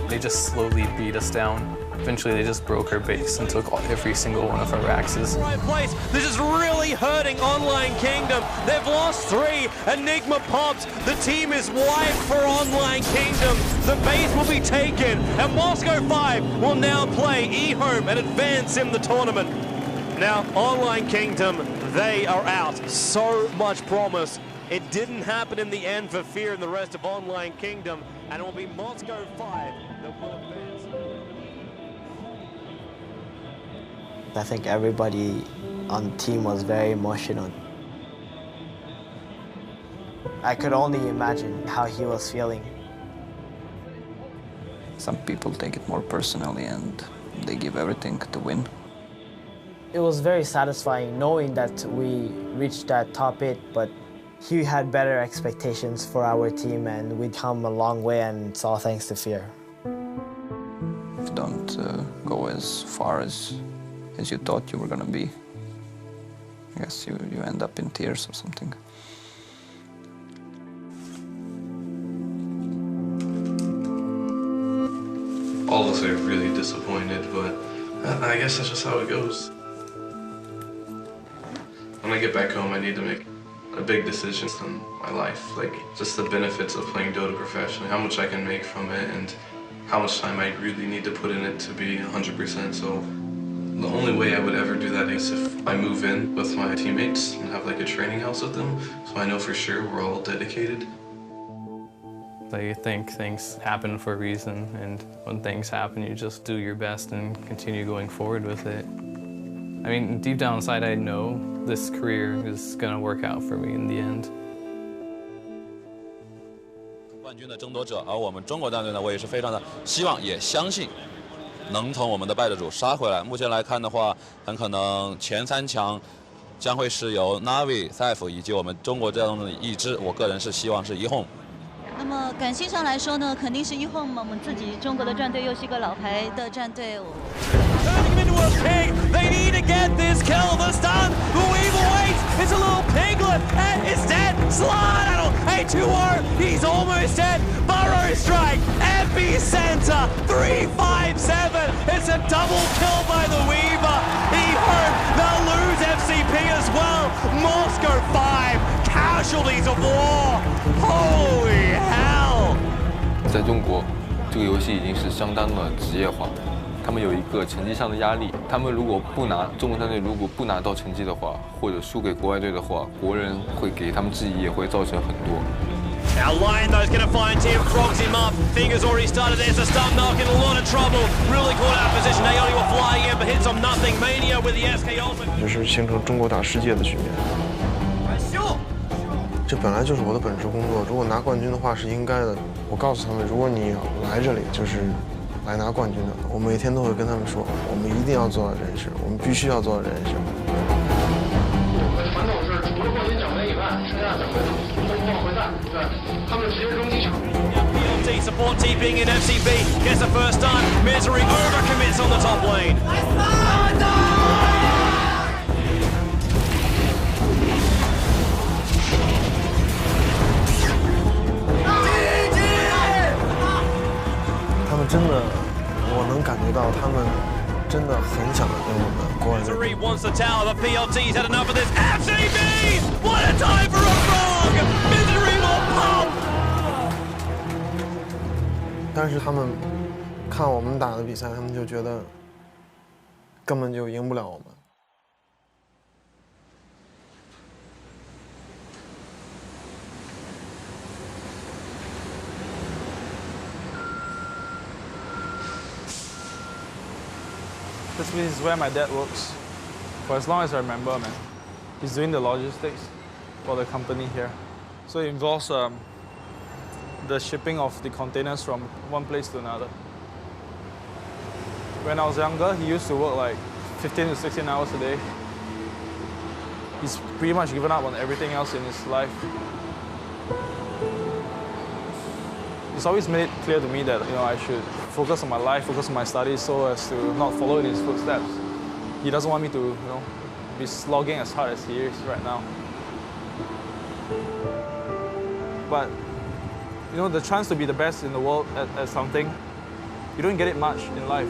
They just slowly beat us down. Eventually they just broke our base and took every single one of our axes. Right place. This is really hurting Online Kingdom. They've lost 3. Enigma pops. The team is wiped for Online Kingdom. The base will be taken, and Moscow 5 will now play eHome and advance in the tournament. Now, Online Kingdom, they are out. So much promise. It didn't happen in the end for Fear and the rest of Online Kingdom, and it will be Moscow 5 that will advance. I think everybody on the team was very emotional. I could only imagine how he was feeling. Some people take it more personally and they give everything to win. It was very satisfying knowing that we reached that top 8, but he had better expectations for our team and we'd come a long way, and it's all thanks to Fear. If you don't go as far as you thought you were going to be, I guess you end up in tears or something. All of us are really disappointed, but I guess that's just how it goes. When I get back home, I need to make a big decision in my life, like just the benefits of playing Dota professionally, how much I can make from it, and how much time I really need to put in it to be 100%. So the only way I would ever do that is if I move in with my teammates and have like a training house with them, so I know for sure we're all dedicated. I think things happen for a reason, and when things happen, you just do your best and continue going forward with it. I mean, deep down inside, I know this career is going to work out for me in the end. 冠军的争夺者，而我们中国战队呢，我也是非常的希望，也相信能从我们的败者组杀回来。目前来看的话，很可能前3强将会是由 Navi、Cypher 以及我们中国战队的一支，我个人是希望是1Home。那么感性上来说呢，肯定是1Home嘛，我们自己中国的战队又是一个老牌的战队。They need to get this kill. The stun, the weave awaits. It's a little piglet and it's dead. Slide a 2-0. He's almost dead. Burrow strike, epicenter, 357. It's a double kill by the Weaver. He hurt. They'll lose FCP as well. Moscow 5 casualties of war. Holy hell! 在中国，这个游戏已经是相当的职业化。 他们有一个成绩上的压力，他们如果不拿中国战队如果不拿到成绩的话，或者输给国外队的话，国人会给他们质疑，也会造成很多。 Now Lion though's going to find Tim, frogs him up. Fingers already started. There's a stun knock in a lot of trouble. Really caught out of position. Aeoni were flying in, but hits on nothing. Mania with the SK ultimate. 这是形成中国打世界的局面。这本来就是我的本职工作，如果拿冠军的话是应该的。我告诉他们，如果你来这里就是 来拿冠军的，我每天都会跟他们说，我们一定要做到这件事，我们必须要做到这件事。我们的传统是除了冠军奖杯以外，剩下奖杯都不往回带，对，他们直接扔机场。PLT support TPing in FCB gets the first stun. Misery overcommits on the top lane. 真的，我能感觉到他们真的很想跟我们国外队。Misery wants the tower, but PLT's had enough of this. FCB! What a time for a frog! Misery will pop! 但是他们看我们打的比赛，他们就觉得根本就赢不了我们。 This is where my dad works. For as long as I remember, man. He's doing the logistics for the company here. So it involves the shipping of the containers from one place to another. When I was younger, he used to work like 15 to 16 hours a day. He's pretty much given up on everything else in his life. He's always made it clear to me that I should focus on my life, focus on my studies, so as to not follow in his footsteps. He doesn't want me to, be slogging as hard as he is right now. But, the chance to be the best in the world at something, you don't get it much in life.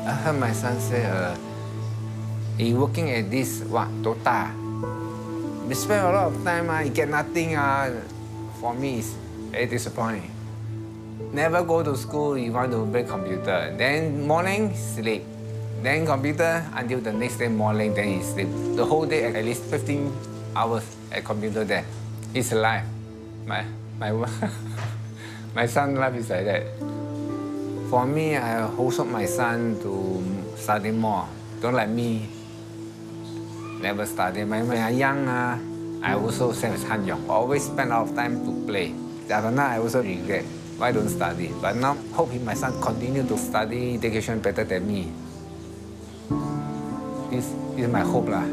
I heard my son say, he working at this, Dota. We spend a lot of time, he get nothing. For me, it's very disappointing. Never go to school, you want to play computer. Then morning, sleep. Then computer until the next day morning, then he sleep. The whole day, at least 15 hours at computer there. It's life. My son's life is like that. For me, I hold up my son to study more. Don't let me never study. When I'm young, I also same as Han Yong. Always spend a lot of time to play. After now, I also regret why don't study. But now, hope my son continue to study education better than me. This is my hope lah.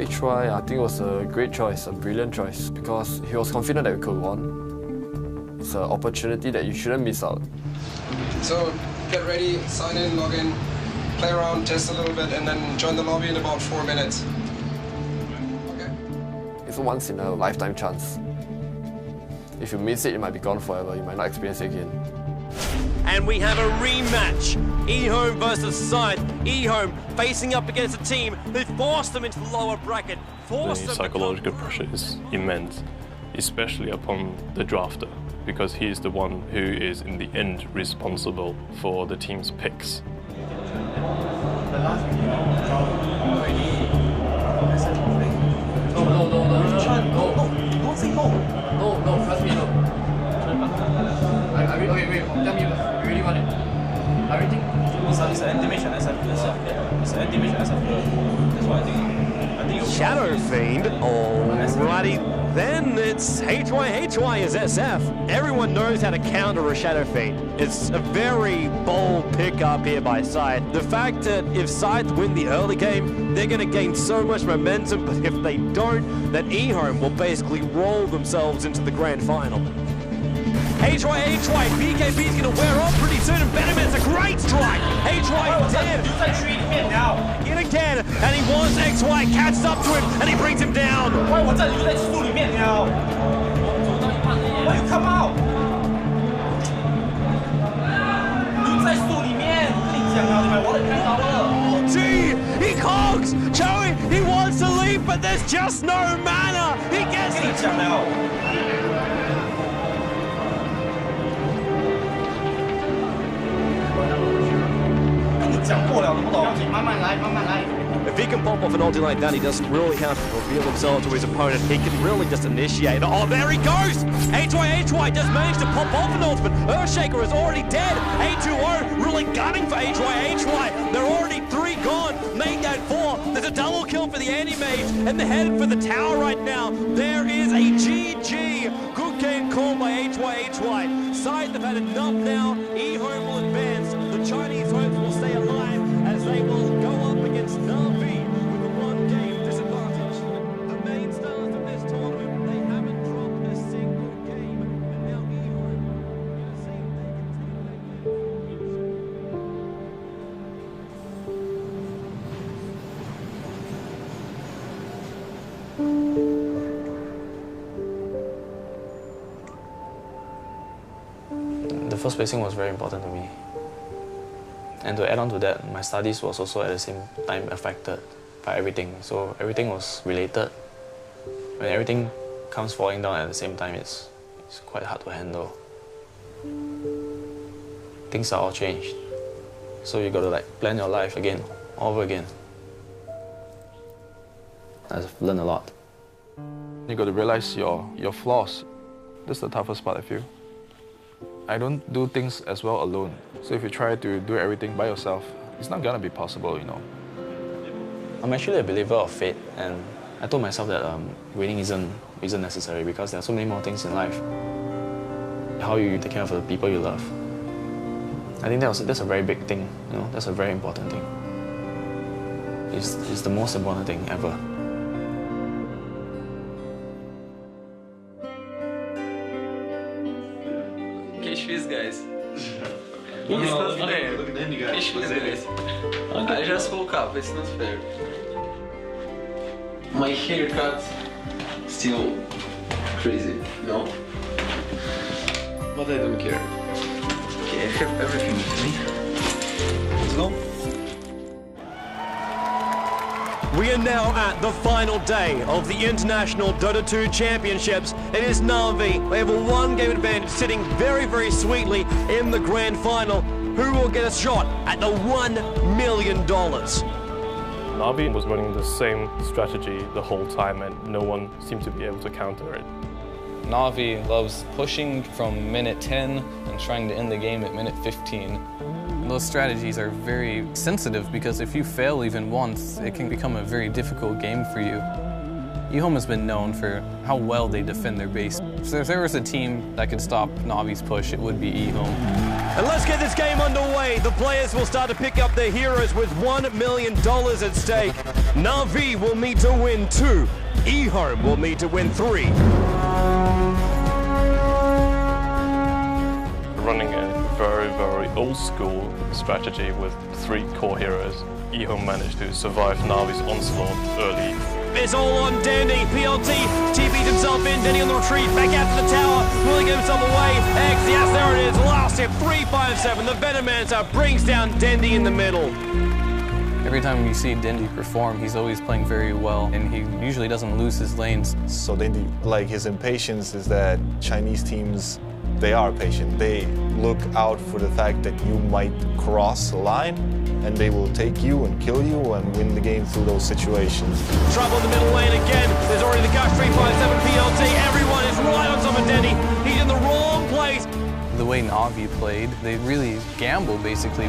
For H.Y., I think it was a great choice, a brilliant choice, because he was confident that we could win. It's an opportunity that you shouldn't miss out. So get ready, sign in, log in, play around, test a little bit, and then join the lobby in about 4 minutes. Okay. It's a once-in-a-lifetime chance. If you miss it, you might be gone forever. You might not experience it again. And we have a rematch. eHome versus Scythe. eHome facing up against a team who forced them into the lower bracket. The psychological pressure is immense, especially upon the drafter, because he is the one who is in the end responsible for the team's picks. No, trust me, no. Wait, tell me, you really want it? Everything? It's an animation SF. It's an animation SF. That's why I think Shadow Fiend, alrighty. Then it's HY is SF. Everyone knows how to counter a Shadow Fiend. It's a very bold pickup here by Scythe. The fact that if Scythe win the early game, they're going to gain so much momentum, but if they don't, then eHome will basically roll themselves into the grand final. HY, BKB's going to wear off pretty soon, and Benjamin's a great strike. HY dead. Yet again, and he wants XY, catches up to him, and he brings him down. Why you come out? Gee, he cogs! Joey, he wants to leave, but there's just no mana. He gets it. If he can pop off an ulti like that, he doesn't really have to reveal himself to his opponent. He can really just initiate. Oh, there he goes! HY does manage to pop off an ult, but Earthshaker is already dead. A2O really gunning for HY. They're already 3 gone. Made that 4. There's a double kill for the anti-mage, and they're headed for the tower right now. There is a GG. Good game called by HY. Scythe have had enough now. eHome will advance. The Chinese hopes will stay alive as they will go up against Na'Vi with a 1-game disadvantage. The main stars of this tournament, they haven't dropped a single game, and now eHome are saying The first placing was very important to me. And to add on to that, my studies was also at the same time affected by everything. So everything was related. When everything comes falling down at the same time, it's quite hard to handle. Things are all changed. So you gotta plan your life again, all over again. I've learned a lot. You got to realize your flaws. That's the toughest part, I feel. I don't do things as well alone. So if you try to do everything by yourself, it's not gonna be possible, you know. I'm actually a believer of fate, and I told myself that winning isn't necessary because there are so many more things in life. How you take care of the people you love. I think that's a very big thing, you know. That's a very important thing. It's the most important thing ever. Fiz, guys. It's not fair. Guys. I just woke up, it's not fair. My haircut still crazy, no? But I don't care. Okay, I have everything with me. Let's go. We are now at the final day of the International Dota 2 Championships. It is Na'Vi. They have a 1-game advantage, sitting very, very sweetly in the grand final. Who will get a shot at the $1 million? Na'Vi was running the same strategy the whole time, and no one seemed to be able to counter it. Na'Vi loves pushing from minute 10 and trying to end the game at minute 15. Those strategies are very sensitive because if you fail even once, it can become a very difficult game for you. eHome has been known for how well they defend their base. So if there was a team that could stop Na'Vi's push, it would be eHome. And let's get this game underway. The players will start to pick up their heroes with $1 million at stake. Na'Vi will need to win 2. eHome will need to win 3. Running a very, very old school strategy with 3 core heroes, eHome managed to survive Na'Vi's onslaught early. It's all on Dandy. PLT TP'd himself in. Dandy on the retreat. Back out to the tower. Will he get himself away? X, yes, there it is. Last hit, 357. The Venomancer brings down Dandy in the middle. Every time you see Dendy perform, he's always playing very well, and he usually doesn't lose his lanes. So Dendy, like his impatience is that Chinese teams, they are patient. They look out for the fact that you might cross a line, and they will take you and kill you and win the game through those situations. Trouble in the middle lane again. There's already the Gush 357 PLT. Everyone is right on top of Dendy. He's in the wrong place. The way Na'Vi played, they really gamble, basically.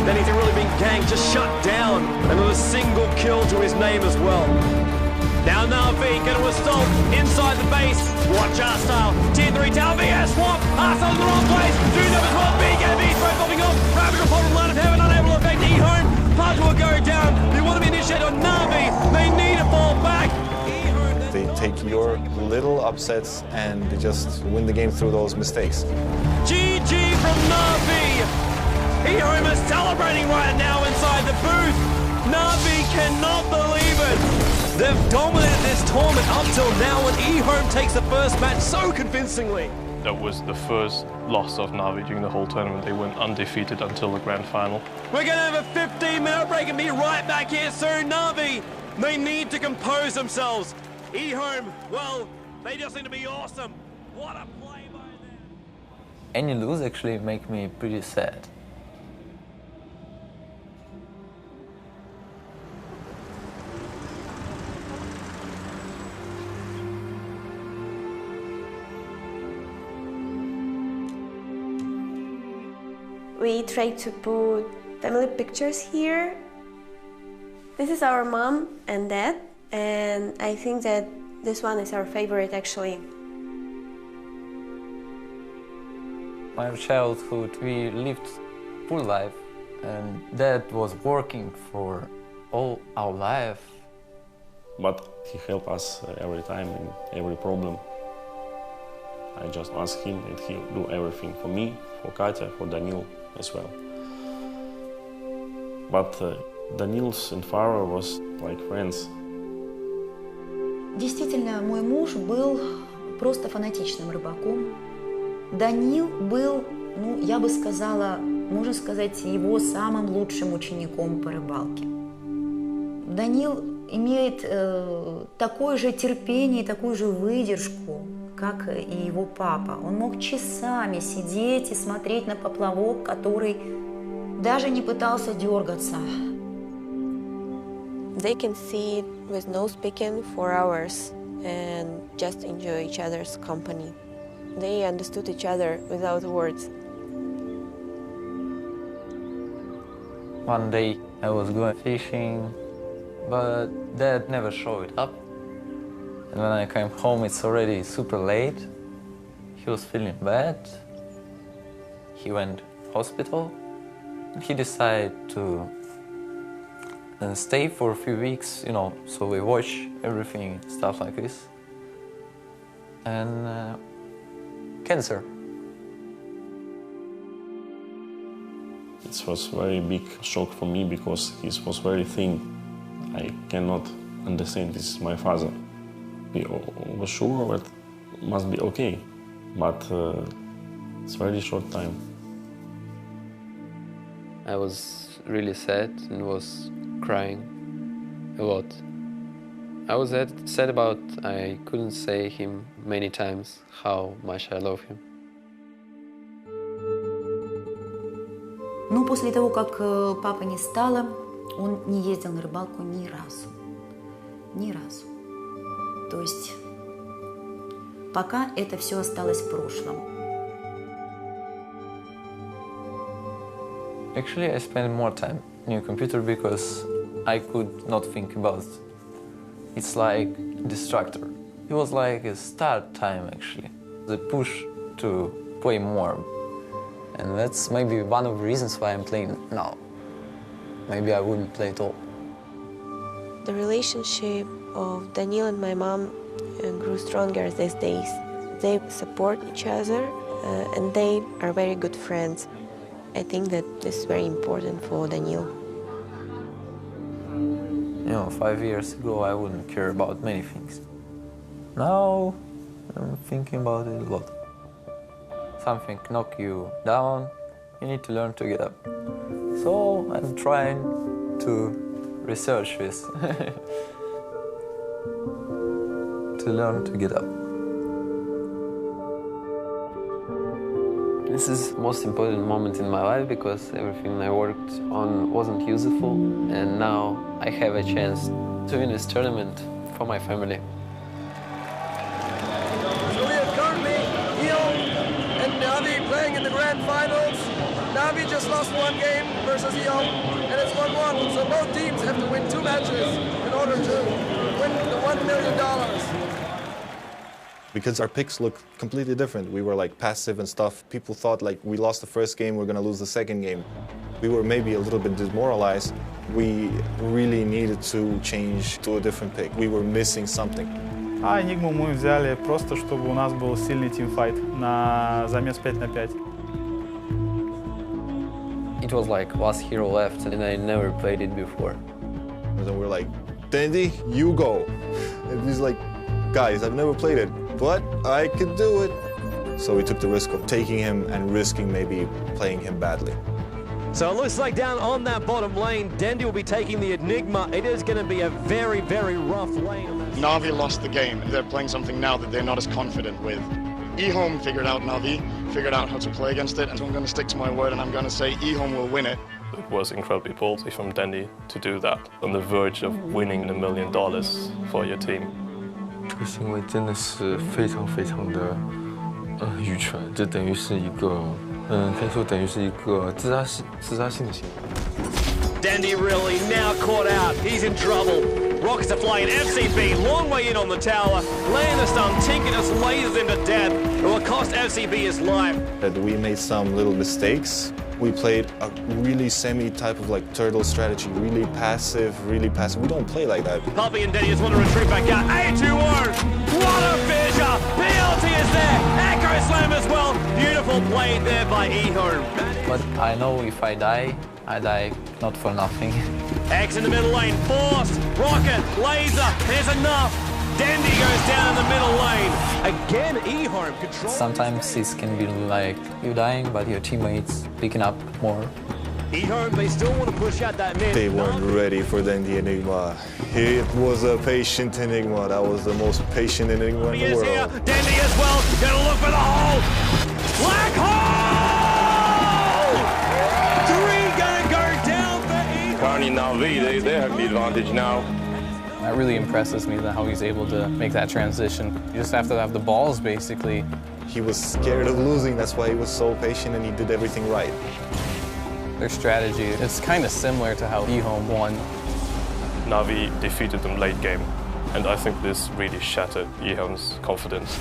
Dendy's really been ganked, just shut down. And with a single kill to his name as well. Now Na'Vi going to assault inside the base. Watch our style. Tier 3 tower VS swap. Arsenal in the wrong place. Do them as well. Big heavy throw popping off. Ravage upon the line of heaven. Unable to affect eHome. Punt will go down. They want to be initiated on Na'Vi. They need to fall back. They take your little upsets and they just win the game through those mistakes. GG from Na'Vi. eHome is celebrating right now inside the booth. Na'Vi cannot believe it. They've dominated this tournament up till now, and eHome takes the first match so convincingly. That was the first loss of Na'Vi during the whole tournament. They went undefeated until the grand final. We're going to have a 15-minute break and be right back here soon. Na'Vi, they need to compose themselves. eHome, well, they just seem to be awesome. What a play by them. Any lose actually make me pretty sad. We try to put family pictures here. This is our mom and dad, and I think that this one is our favorite actually. My childhood, we lived full life, and dad was working for all our life. But he helped us every time in every problem. I just ask him and he'll do everything for me, for Katya, for Daniil as well. But Danil's and Farah was like friends. Действительно, мой муж был просто фанатичным рыбаком. Даниил был, ну, я бы сказала, можно сказать, его самым лучшим учеником по рыбалке. Даниил имеет такое же терпение, такую же выдержку, как и его папа. Он мог часами сидеть и смотреть на поплавок, который даже не пытался дергаться. They can sit with no speaking for hours and just enjoy each other's company. They understood each other without words. One day I was going fishing, but dad never showed up. And when I came home, it's already super late. He was feeling bad. He went hospital. He decided to stay for a few weeks, you know, so we watch everything, stuff like this. And cancer. It was a very big shock for me because he was very thin. I cannot understand, this is my father. We were sure that it must be okay, but it's a very short time. I was really sad and was crying a lot. I was sad about I couldn't say him many times how much I love him. Но после того, как папы не стало, он не ездил на рыбалку ни разу. Ни разу. То есть пока это все осталось в прошлом. Actually, I spent more time on your computer because I could not think about it. It's like distractor. It was like a start time, actually. The push to play more. And that's maybe one of the reasons why I'm playing now. Maybe I wouldn't play at all. The relationship of Daniil and my mom grew stronger these days. They support each other and they are very good friends. I think that this is very important for Daniil. You know, 5 years ago I wouldn't care about many things. Now I'm thinking about it a lot. Something knock you down, you need to learn to get up. So I'm trying to research this, to learn to get up. This is the most important moment in my life because everything I worked on wasn't useful, and now I have a chance to win this tournament for my family. So we have currently Eon and Navi playing in the grand finals. Navi just lost one game versus Eon, and it's 1-1. So both teams have to win 2 matches in order to win the $1 million. Because our picks look completely different. We were like passive and stuff. People thought like we lost the first game, we're gonna lose the second game. We were maybe a little bit demoralized. We really needed to change to a different pick. We were missing something. А Enigmu мы взяли просто, чтобы у нас был сильный тимфайт на замес 5 на 5. It was like last hero left, and I never played it before. And then we're like, Dandy, you go. And he's like, guys, I've never played it, but I could do it. So we took the risk of taking him and risking maybe playing him badly. So it looks like down on that bottom lane, Dandy will be taking the Enigma. It is going to be a very, very rough lane. Na'Vi lost the game. They're playing something now that they're not as confident with. eHome figured out Na'Vi, figured out how to play against it, and so I'm going to stick to my word and I'm going to say eHome will win it. It was incredibly ballsy from Dandy to do that, on the verge of winning $1 million for your team. 这个行为真的是非常非常的愚蠢，这等于是一个可以说等于是一个自杀性的行为。 Dandy really now caught out. He's in trouble. Rockets are flying. FCB long way in on the tower. Laying the stun. Tinker just lasers him to death. It will cost FCB his life. We made some little mistakes. We played a really semi-type of like turtle strategy, really passive, really passive. We don't play like that. Puppy and Dandy just want to retreat back out. A2-1. What a fissure. BLT is there. Echo Slam as well. Beautiful play there by eHome. But I know if I die not for nothing. X in the middle lane. Forced. Rocket. Laser. There's enough. Dandy goes down in the middle lane. Again, eHome control. Sometimes this can be like you dying, but your teammates picking up more. eHome, they still want to push out that mid. They weren't ready for the Enigma. It was a patient Enigma. That was the most patient Enigma in the world. Here. Dandy as well. Gonna look for the hole. Black hole! 3 gonna go down for eHome. Currently Na'Vi, they have the advantage now. That really impresses me, how he's able to make that transition. You just have to have the balls, basically. He was scared of losing, that's why he was so patient and he did everything right. Their strategy is kind of similar to how eHome won. Na'Vi defeated them late game, and I think this really shattered eHome's confidence.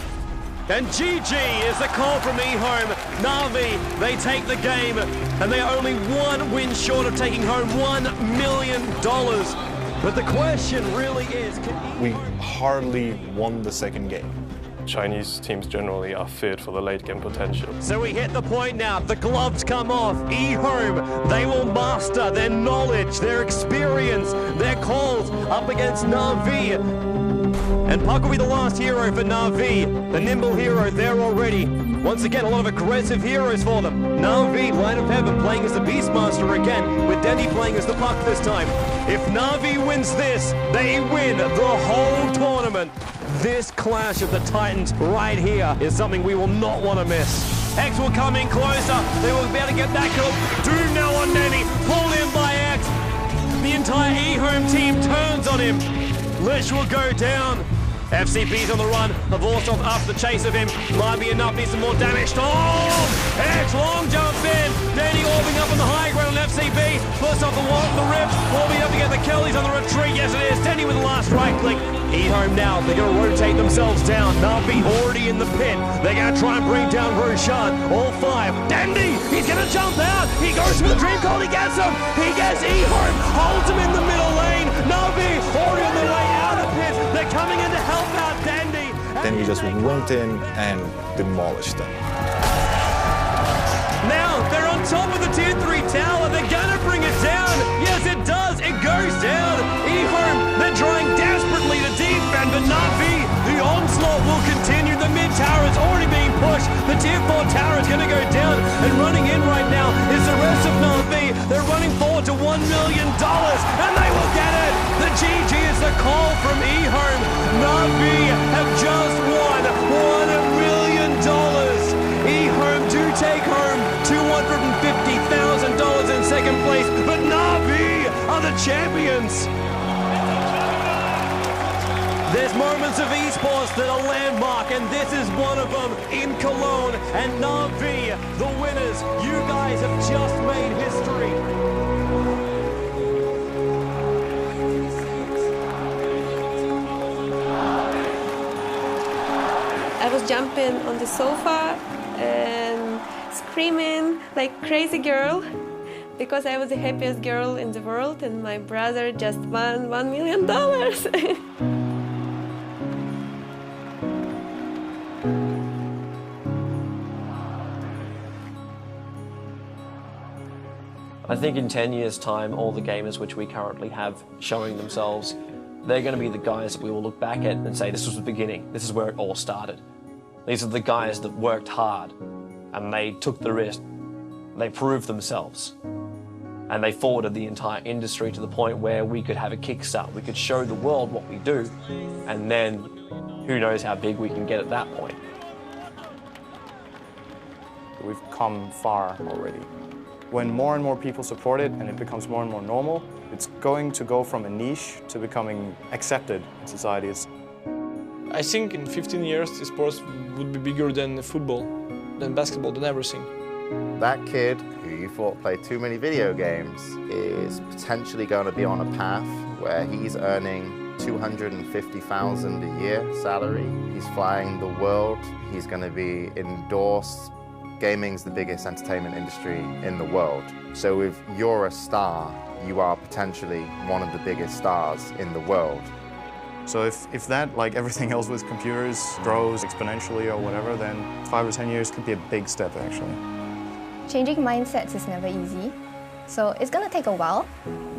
And GG is the call from eHome. Na'Vi, they take the game, and they are only 1 win short of taking home $1 million. But the question really is, we hardly won the second game. Chinese teams generally are feared for the late game potential. So we hit the point now, the gloves come off. eHome, they will master their knowledge, their experience, their calls up against Na'Vi. And Puck will be the last hero for Na'Vi, the nimble hero there already. Once again, a lot of aggressive heroes for them. Na'Vi, Line of Heaven, playing as the Beastmaster again, with Dandy playing as the Puck this time. If Na'Vi wins this, they win the whole tournament. This clash of the Titans right here is something we will not want to miss. X will come in closer. They will be able to get that kill. Doom now on Dandy, pulled in by X. The entire eHome team turns on him. Lish will go down. FCB's on the run. Avorsov after the chase of him. Might be enough, needs some more damage. Oh! X long jump in. Danny orbing up on the high ground on FCB. First off the rips. Orbing up to get the kill. He's on the retreat. Yes, it is. Danny with the last right click. eHome now. They're going to rotate themselves down. Navi already in the pit. They're going to try and bring down Roshan. All five. Dandy! He's going to jump out. He goes for the dream call. He gets him. He gets eHome. Holds him in the middle lane. Navi already on the way out of pit. They're coming in to help out Dandy. Then we just went in and demolished them. Now they're on top of the tier 3 tower. They're gonna bring it down. Yes, it does. It goes down. eHome, they're trying desperately to defend, but Navi, the onslaught will continue. The mid tower is already being pushed. The tier 4 tower is gonna go down, and running in right now is the rest of Navi. They're running forward to $1 million, and they will get it. The GG is the call from eHome. Navi have just won $1 million. eHome do take home $250,000 in second place, but Navi are the champions. There's moments of esports that are landmark, and this is one of them in Cologne. And Navi, the winners, you guys have just made history. I was jumping on the sofa and screaming like crazy girl because I was the happiest girl in the world and my brother just won $1 million. I think in 10 years' time, all the gamers which we currently have showing themselves, they're going to be the guys that we will look back at and say, this was the beginning, this is where it all started. These are the guys that worked hard and they took the risk, they proved themselves, and they forwarded the entire industry to the point where we could have a kickstart, we could show the world what we do, and then who knows how big we can get at that point. We've come far already. When more and more people support it and it becomes more and more normal, it's going to go from a niche to becoming accepted in societies. I think in 15 years, sports would be bigger than football, than basketball, than everything. That kid who you thought played too many video games is potentially going to be on a path where he's earning $250,000 a year salary. He's flying the world. He's going to be endorsed. Gaming's the biggest entertainment industry in the world. So if you're a star, you are potentially one of the biggest stars in the world. So if that, like everything else with computers, grows exponentially or whatever, then 5 or 10 years could be a big step, actually. Changing mindsets is never easy. So it's going to take a while.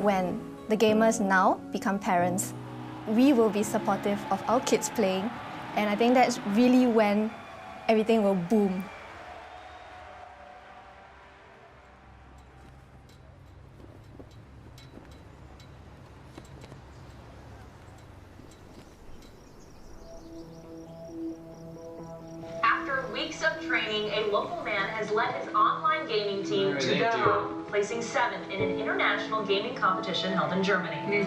When the gamers now become parents, we will be supportive of our kids playing. And I think that's really when everything will boom. Weeks of training, a local man has led his online gaming team to go, placing 7th in an international gaming competition held in Germany.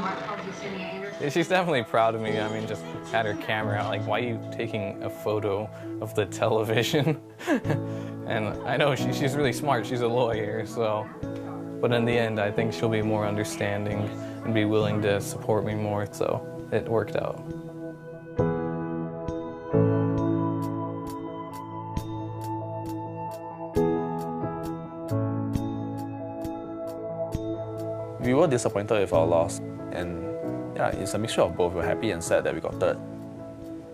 Yeah, she's definitely proud of me. I mean, just had her camera out, like, why are you taking a photo of the television? And I know she's really smart, she's a lawyer, so. But in the end, I think she'll be more understanding and be willing to support me more, so it worked out. We were disappointed with our loss, and yeah, it's a mixture of both. We're happy and sad that we got third.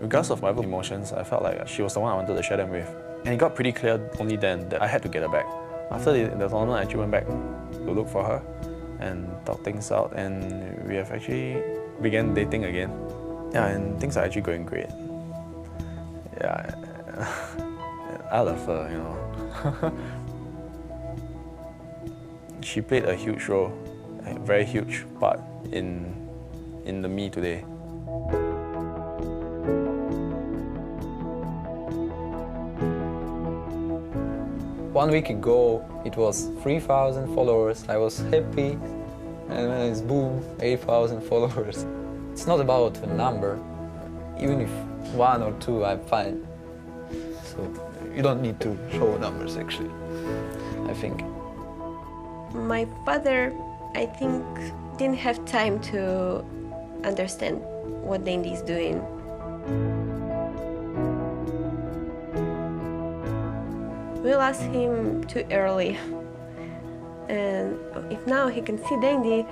Regardless of whatever emotions, I felt like she was the one I wanted to share them with. And it got pretty clear only then that I had to get her back. After the tournament, I actually went back to look for her and talk things out, and we have actually began dating again. Yeah, and things are actually going great. Yeah, I love her, you know. She played a huge role, a very huge part in the me today. 1 week ago, it was 3,000 followers. I was happy, and then it's boom, 8,000 followers. It's not about the number. even if 1 or 2, I'm fine. So you don't need to show numbers, actually, I think. My father, I think, didn't have time to understand what Dandy is doing. We lost him too early. And if now he can see Dandy,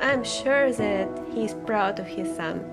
I'm sure that he's proud of his son.